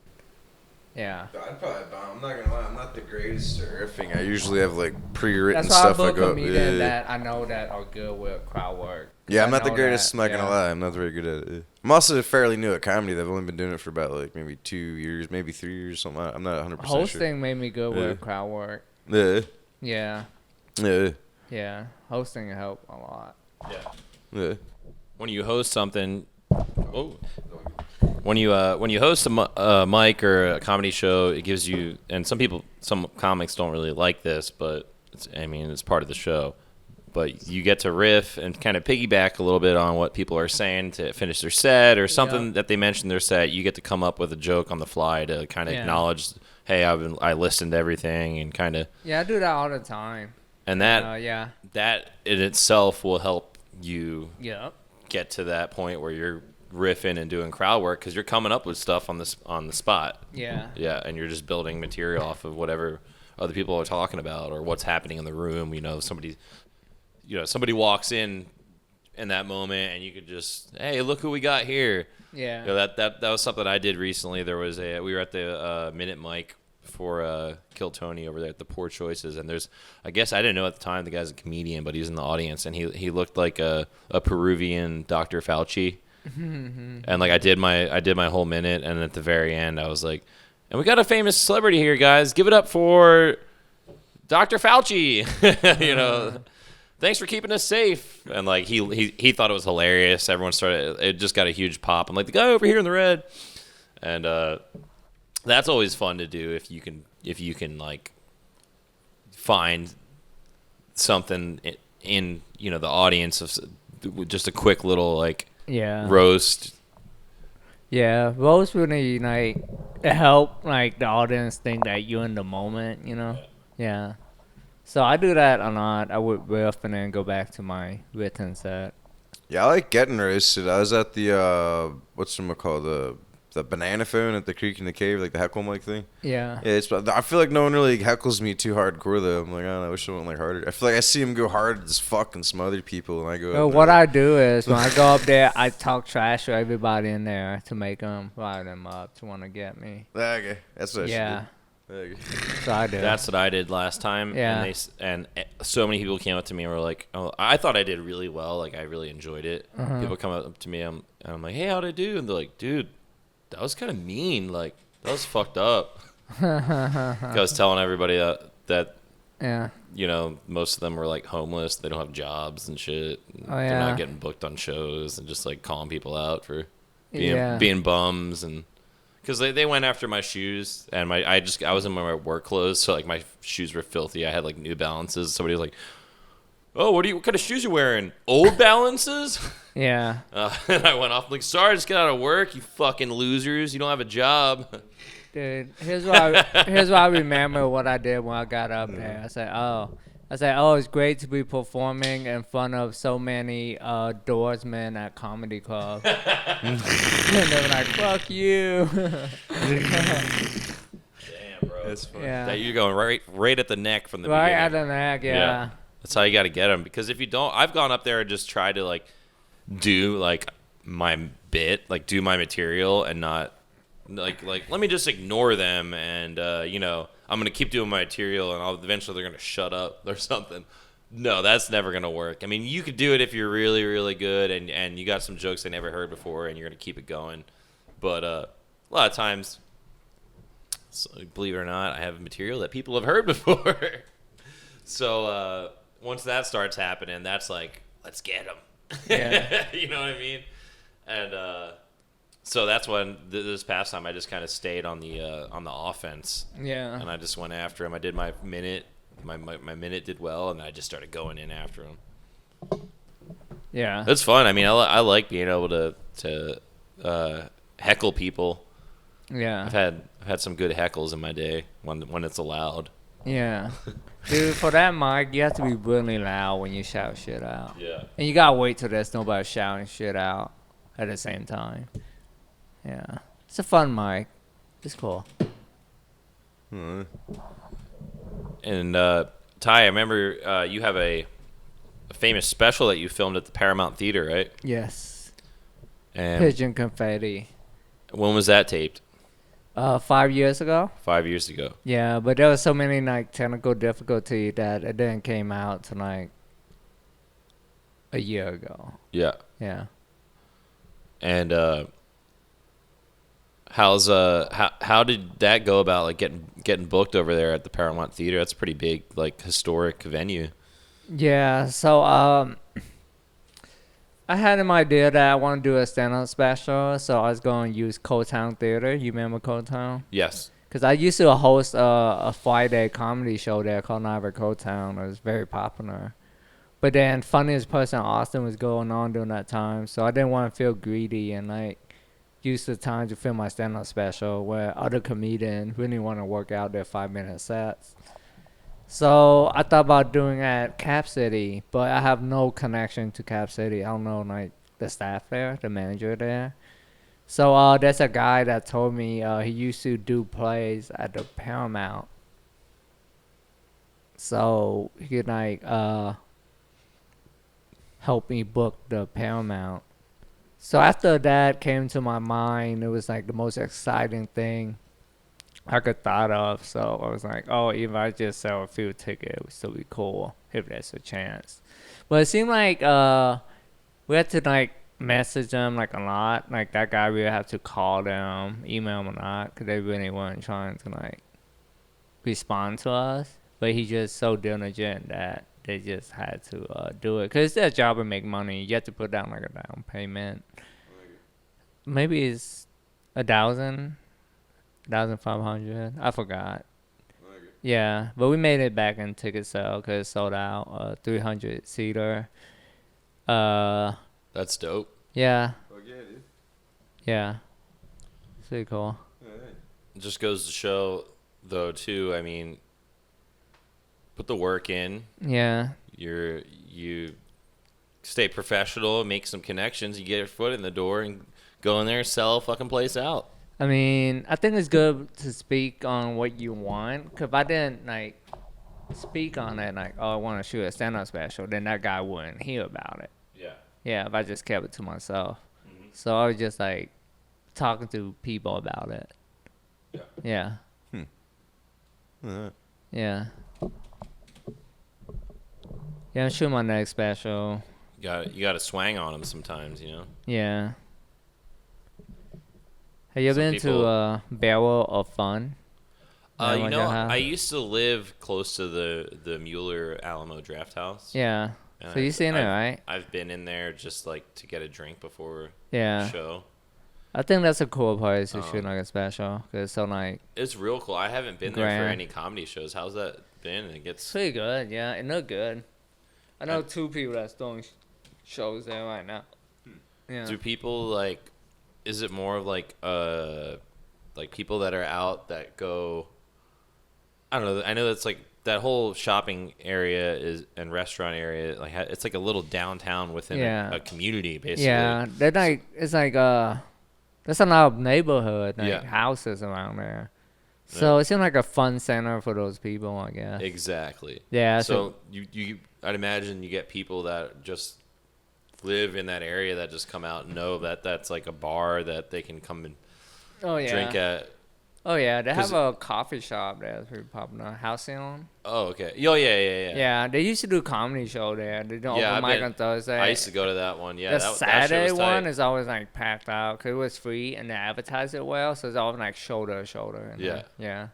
[SPEAKER 4] Yeah.
[SPEAKER 5] I'd probably bomb. I'm not gonna lie. I'm not the greatest at riffing. I usually have like pre-written
[SPEAKER 4] That's why I
[SPEAKER 5] stuff I
[SPEAKER 4] book
[SPEAKER 5] go.
[SPEAKER 4] comedians that I know that are good with crowd work.
[SPEAKER 5] Yeah, I'm
[SPEAKER 4] I
[SPEAKER 5] not the
[SPEAKER 4] know
[SPEAKER 5] greatest.
[SPEAKER 4] that,
[SPEAKER 5] I'm not gonna
[SPEAKER 4] yeah.
[SPEAKER 5] lie. I'm not very good at it. I'm also fairly new at comedy. I've only been doing it for about like maybe 2 years, maybe 3 years, something. I'm not 100% sure.
[SPEAKER 4] Hosting made me good
[SPEAKER 5] Yeah.
[SPEAKER 4] with crowd work.
[SPEAKER 5] Yeah,
[SPEAKER 4] Yeah,
[SPEAKER 5] yeah,
[SPEAKER 4] yeah. Hosting helped a lot.
[SPEAKER 5] yeah.
[SPEAKER 3] When you host something, when you host a mic or a comedy show, it gives you, and some comics don't really like this, but it's part of the show. But you get to riff and kind of piggyback a little bit on what people are saying to finish their set or something that they mentioned in their set. You get to come up with a joke on the fly to kind of acknowledge, hey, I listened to everything and kind of.
[SPEAKER 4] Yeah, I do that all the time.
[SPEAKER 3] And that in itself will help you get to that point where you're riffing and doing crowd work because you're coming up with stuff on the spot.
[SPEAKER 4] Yeah.
[SPEAKER 3] Yeah, and you're just building material off of whatever other people are talking about or what's happening in the room. Somebody walks in that moment, and you could just, hey, look who we got here.
[SPEAKER 4] Yeah.
[SPEAKER 3] That was something I did recently. We were at the Minute Mic for Kill Tony over there at the Poor Choices, and I guess I didn't know at the time the guy's a comedian, but he was in the audience, and he looked like a Peruvian Dr. Fauci. And like I did my whole minute, and at the very end I was like, and we got a famous celebrity here, guys. Give it up for Dr. Fauci. Thanks for keeping us safe. And like he thought it was hilarious. Everyone it just got a huge pop. I'm like, the guy over here in the red. And that's always fun to do if you can like find something in the audience of just a quick little like roast.
[SPEAKER 4] Yeah, roast really like it help like the audience think that you're in the moment, Yeah. So I do that a lot. I would riff and then go back to my written set.
[SPEAKER 5] Yeah, I like getting roasted. I was at the the banana phone at the Creek in the Cave, like the heckle mic thing.
[SPEAKER 4] Yeah.
[SPEAKER 5] Yeah, I feel like no one really heckles me too hardcore though. I'm like, I don't know, I wish I went like harder. I feel like I see them go hard as fuck and some other people, and I go.
[SPEAKER 4] Well, what I do is when I go up there, I talk trash to everybody in there to make them rile them up to want to get me.
[SPEAKER 5] Okay, that's what I should do.
[SPEAKER 4] Okay. So I do.
[SPEAKER 3] That's what I did last time.
[SPEAKER 4] Yeah.
[SPEAKER 3] And so many people came up to me and were like, "Oh, I thought I did really well. Like I really enjoyed it." People come up to me, and I'm like, "Hey, how'd I do?" And they're like, "Dude, that was kind of mean. Like that was fucked up." I was telling everybody that most of them were like homeless. They don't have jobs and shit. They're not getting booked on shows and just like calling people out for being bums and. Because they went after my shoes, and I was in my work clothes, so like my shoes were filthy. I had like New Balances. Somebody was like, "Oh, what kind of shoes you wearing? Old Balances?"
[SPEAKER 4] Yeah.
[SPEAKER 3] And I went off like, "Sorry, just get out of work, you fucking losers. You don't have a job."
[SPEAKER 4] Dude, here's what I remember what I did when I got up there. I said, it's great to be performing in front of so many doorsmen at comedy club. And they were like, fuck you.
[SPEAKER 3] Damn, bro.
[SPEAKER 5] That's funny.
[SPEAKER 4] Yeah.
[SPEAKER 3] That you're going right at the neck from the
[SPEAKER 4] Right
[SPEAKER 3] beginning.
[SPEAKER 4] at the neck, yeah.
[SPEAKER 3] That's how you got to get them. Because if you don't, I've gone up there and just tried to like do like my bit, like do my material, and not like let me just ignore them and I'm gonna keep doing my material and eventually they're gonna shut up or something. No, that's never gonna work. I mean, you could do it if you're really, really good and you got some jokes they never heard before and you're gonna keep it going. But a lot of times, believe it or not, I have material that people have heard before. So once that starts happening, that's like, let's get them.
[SPEAKER 4] Yeah.
[SPEAKER 3] You know what I mean? And so that's when this past time I just kind of stayed on the offense.
[SPEAKER 4] Yeah.
[SPEAKER 3] And I just went after him. I did my minute. My minute did well, and I just started going in after him.
[SPEAKER 4] Yeah.
[SPEAKER 3] It's fun. I mean, I like being able to heckle people.
[SPEAKER 4] Yeah.
[SPEAKER 3] I've had some good heckles in my day when it's allowed.
[SPEAKER 4] Yeah. Dude, for that mic, you have to be really loud when you shout shit out.
[SPEAKER 3] Yeah.
[SPEAKER 4] And you gotta wait till there's nobody shouting shit out at the same time. Yeah. It's a fun mic. It's cool.
[SPEAKER 3] And Ty, I remember you have a famous special that you filmed at the Paramount Theater, right?
[SPEAKER 4] Yes.
[SPEAKER 3] And
[SPEAKER 4] Pigeon Confetti.
[SPEAKER 3] when was that taped?
[SPEAKER 4] 5 years ago.
[SPEAKER 3] 5 years ago.
[SPEAKER 4] Yeah, but there was so many like technical difficulty that it didn't came out to like a year ago.
[SPEAKER 3] Yeah.
[SPEAKER 4] Yeah.
[SPEAKER 3] And how did that go about, like getting booked over there at the Paramount Theater? That's a pretty big, like, historic venue.
[SPEAKER 4] Yeah. So I had an idea that I want to do a stand-up special, so I was going to use Cold Town Theater. You remember Cold Town?
[SPEAKER 3] Yes.
[SPEAKER 4] Because I used to host a Friday comedy show there called Niagara Cold Town. It was very popular. But then Funniest Person in Austin was going on during that time, so I didn't want to feel greedy and like use the time to film my stand-up special where other comedians really want to work out their 5-minute sets. So I thought about doing it at Cap City, but I have no connection to Cap City. I don't know like the staff there, the manager there. So there's a guy that told me he used to do plays at the Paramount. So he could like help me book the Paramount. So after that came to my mind, it was like the most exciting thing I could thought of. So I was like, oh, if I just sell a few tickets, it would still be cool if there's a chance. But it seemed like we had to like message them like a lot. Like that guy, we would have to call them, email them a lot, because they really weren't trying to like respond to us. But he just so diligent that they just had to do it. Because it's their job to make money. You have to put down like a down payment. Maybe it's 1,000, 1,500. I forgot. Yeah, but we made it back in ticket sale because it sold out. 300-seater.
[SPEAKER 3] That's dope.
[SPEAKER 4] Yeah.
[SPEAKER 5] Oh, yeah, dude.
[SPEAKER 4] Yeah. It's pretty cool.
[SPEAKER 3] It just goes to show, though, too, I mean, put the work in.
[SPEAKER 4] Yeah.
[SPEAKER 3] You stay professional, make some connections, you get your foot in the door, and go in there and sell a fucking place out.
[SPEAKER 4] I mean, I think it's good to speak on what you want. Because if I didn't, like, speak on it, like, oh, I want to shoot a stand-up special, then that guy wouldn't hear about it.
[SPEAKER 3] Yeah.
[SPEAKER 4] Yeah, if I just kept it to myself.
[SPEAKER 3] Mm-hmm.
[SPEAKER 4] So I was just, like, talking to people about it.
[SPEAKER 3] Yeah.
[SPEAKER 4] Yeah. Yeah. Yeah, I'm shooting my next special.
[SPEAKER 3] You got to swang on them sometimes, you know?
[SPEAKER 4] Yeah. Have you
[SPEAKER 3] Some
[SPEAKER 4] been
[SPEAKER 3] people-
[SPEAKER 4] to Barrel of Fun?
[SPEAKER 3] You know, I used to live close to the Mueller Alamo Draft House.
[SPEAKER 4] Yeah.
[SPEAKER 3] And
[SPEAKER 4] So you've seen it,
[SPEAKER 3] I've-
[SPEAKER 4] right?
[SPEAKER 3] I've been in there just like to get a drink before
[SPEAKER 4] Yeah.
[SPEAKER 3] the show.
[SPEAKER 4] I think that's a cool place to shoot like a special. Cause it's so like
[SPEAKER 3] It's real cool. I haven't been there for
[SPEAKER 4] Grand.
[SPEAKER 3] any comedy shows. How's that been? It
[SPEAKER 4] it's
[SPEAKER 3] gets
[SPEAKER 4] pretty good. Yeah, it look good. I know 2 people that's doing shows there right now. Yeah.
[SPEAKER 3] Do people like? Is it more of like people that are out that go? I don't know. I know that's like that whole shopping area and restaurant area. Like it's like a little downtown within a community, basically.
[SPEAKER 4] Yeah, they're like it's like there's a lot of neighborhood like
[SPEAKER 3] Yeah.
[SPEAKER 4] houses around there. So it seems like a fun center for those people, I guess.
[SPEAKER 3] Exactly.
[SPEAKER 4] Yeah.
[SPEAKER 3] So you I'd imagine you get people that just live in that area that just come out and know that that's like a bar that they can come and
[SPEAKER 4] Oh yeah.
[SPEAKER 3] drink at.
[SPEAKER 4] Oh yeah, they
[SPEAKER 3] 'Cause-
[SPEAKER 4] have a coffee shop there that's pretty popular. Halcyon.
[SPEAKER 3] Oh, okay. Oh, yeah.
[SPEAKER 4] Yeah, they used to do comedy show there. They do
[SPEAKER 3] Yeah,
[SPEAKER 4] open
[SPEAKER 3] I've
[SPEAKER 4] mic
[SPEAKER 3] been-
[SPEAKER 4] on Thursday.
[SPEAKER 3] I used to go to that one. Yeah,
[SPEAKER 4] The
[SPEAKER 3] that
[SPEAKER 4] Saturday
[SPEAKER 3] shit was tight.
[SPEAKER 4] one is always like packed out because it was free and they advertised it well, so it's always like shoulder to shoulder. And
[SPEAKER 3] Yeah.
[SPEAKER 4] Yeah.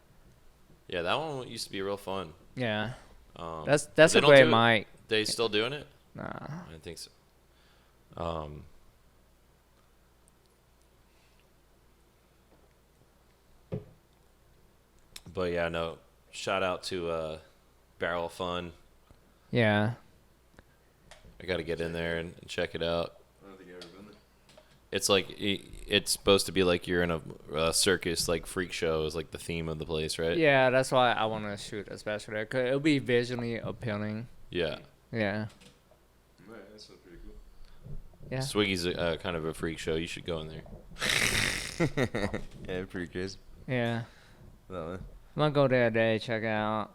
[SPEAKER 3] Yeah, that one used to be real fun.
[SPEAKER 4] Yeah.
[SPEAKER 3] Um,
[SPEAKER 4] That's
[SPEAKER 3] they
[SPEAKER 4] a
[SPEAKER 3] don't
[SPEAKER 4] great
[SPEAKER 3] do it-
[SPEAKER 4] mic.
[SPEAKER 3] They still doing it?
[SPEAKER 4] Nah.
[SPEAKER 3] I didn't think so. But yeah, no. Shout out to Barrel of Fun.
[SPEAKER 4] Yeah.
[SPEAKER 3] I got to get in there and check it out.
[SPEAKER 5] I don't think I've ever been there.
[SPEAKER 3] It's like it's supposed to be like you're in a circus, like freak show is like the theme of the place, right?
[SPEAKER 4] Yeah, that's why I want to shoot a special there because it'll be visually appealing.
[SPEAKER 3] Yeah.
[SPEAKER 4] Yeah.
[SPEAKER 5] Right, that sounds pretty cool.
[SPEAKER 4] Yeah.
[SPEAKER 3] Swiggy's kind of a freak show. You should go in there.
[SPEAKER 5] Yeah, pretty crazy.
[SPEAKER 4] Yeah.
[SPEAKER 5] Well,
[SPEAKER 4] I'm gonna go there today, check out,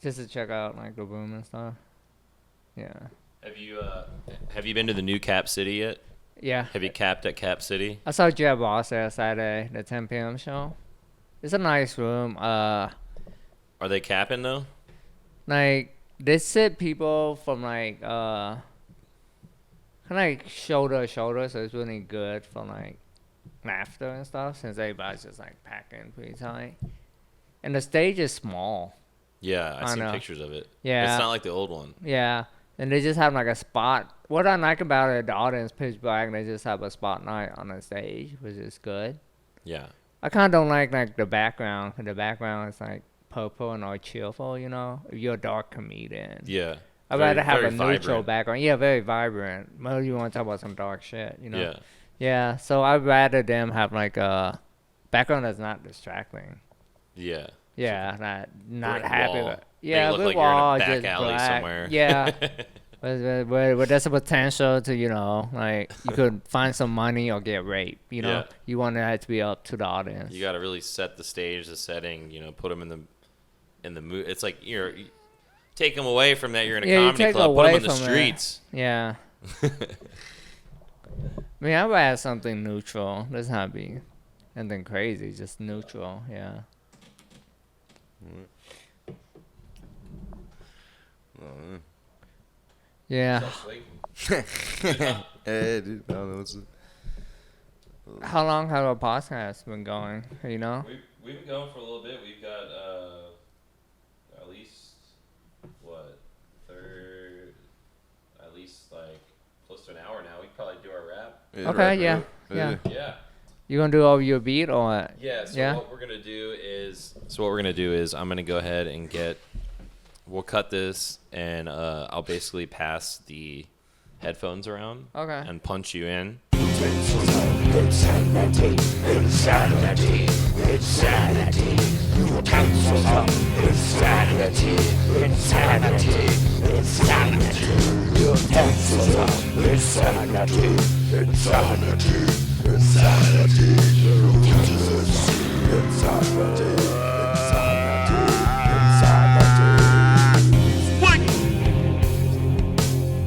[SPEAKER 4] just to check out like the room and stuff. Yeah.
[SPEAKER 3] Have you been to the new Cap City yet?
[SPEAKER 4] Yeah.
[SPEAKER 3] Have you capped at Cap City?
[SPEAKER 4] I saw Jeff Ross there Saturday, the 10 p.m. show. It's a nice room.
[SPEAKER 3] Are they capping though?
[SPEAKER 4] Like they sit people from like like shoulder to shoulder, so it's really good for like laughter and stuff since everybody's just like packing pretty tight. And the stage is small.
[SPEAKER 3] Yeah, I've seen
[SPEAKER 4] know.
[SPEAKER 3] pictures of it.
[SPEAKER 4] Yeah.
[SPEAKER 3] It's not like the old one.
[SPEAKER 4] Yeah. And they just have like a spot. What I like about it, the audience pitch black, they just have a spotlight on the stage, which is good.
[SPEAKER 3] Yeah.
[SPEAKER 4] I kind of don't like the background. The background is like purple and all cheerful, you know? If you're a dark comedian.
[SPEAKER 3] Yeah.
[SPEAKER 4] I'd rather have a
[SPEAKER 3] very
[SPEAKER 4] neutral
[SPEAKER 3] vibrant.
[SPEAKER 4] background. Yeah, very vibrant. Well, you want to talk about some dark shit, you know?
[SPEAKER 3] Yeah.
[SPEAKER 4] Yeah, so I'd rather them have like a background that's not distracting.
[SPEAKER 3] Yeah.
[SPEAKER 4] Yeah, not
[SPEAKER 3] Brick
[SPEAKER 4] happy.
[SPEAKER 3] wall.
[SPEAKER 4] With,
[SPEAKER 3] Make
[SPEAKER 4] yeah,
[SPEAKER 3] it look
[SPEAKER 4] brick
[SPEAKER 3] like you're in a
[SPEAKER 4] wall,
[SPEAKER 3] back
[SPEAKER 4] just
[SPEAKER 3] alley
[SPEAKER 4] black.
[SPEAKER 3] somewhere.
[SPEAKER 4] Yeah. But there's a potential to, you know, like you could find some money or get raped, you know?
[SPEAKER 3] Yeah.
[SPEAKER 4] You want that to be up to the audience.
[SPEAKER 3] You got to really set the stage, the setting, you know, put them in the mood. It's like you take them away from that. You're in a
[SPEAKER 4] Yeah, you
[SPEAKER 3] comedy
[SPEAKER 4] take
[SPEAKER 3] club, put
[SPEAKER 4] away
[SPEAKER 3] them in the
[SPEAKER 4] from it.
[SPEAKER 3] streets.
[SPEAKER 4] Yeah. I mean, I'd rather something neutral. Doesn't have to be anything crazy, just neutral, yeah. Yeah.
[SPEAKER 5] Hey, dude, I don't know what's.
[SPEAKER 4] How long have our podcast been going? You know?
[SPEAKER 3] We've been going for a little bit. We've got at least at least like close to an hour now. We could probably do our wrap.
[SPEAKER 5] Yeah,
[SPEAKER 4] Okay,
[SPEAKER 5] right,
[SPEAKER 4] yeah,
[SPEAKER 5] right.
[SPEAKER 4] yeah.
[SPEAKER 3] Yeah.
[SPEAKER 4] You gonna do over your beat or what?
[SPEAKER 3] Yeah. So
[SPEAKER 4] Yeah?
[SPEAKER 3] what we're gonna do is I'm gonna go ahead and we'll cut this and I'll basically pass the headphones around.
[SPEAKER 4] Okay.
[SPEAKER 3] And punch you in.
[SPEAKER 1] Insanity, insanity, insanity. Utensils of insanity, insanity, insanity. Utensils of insanity, insanity, insanity. Utensils of insanity.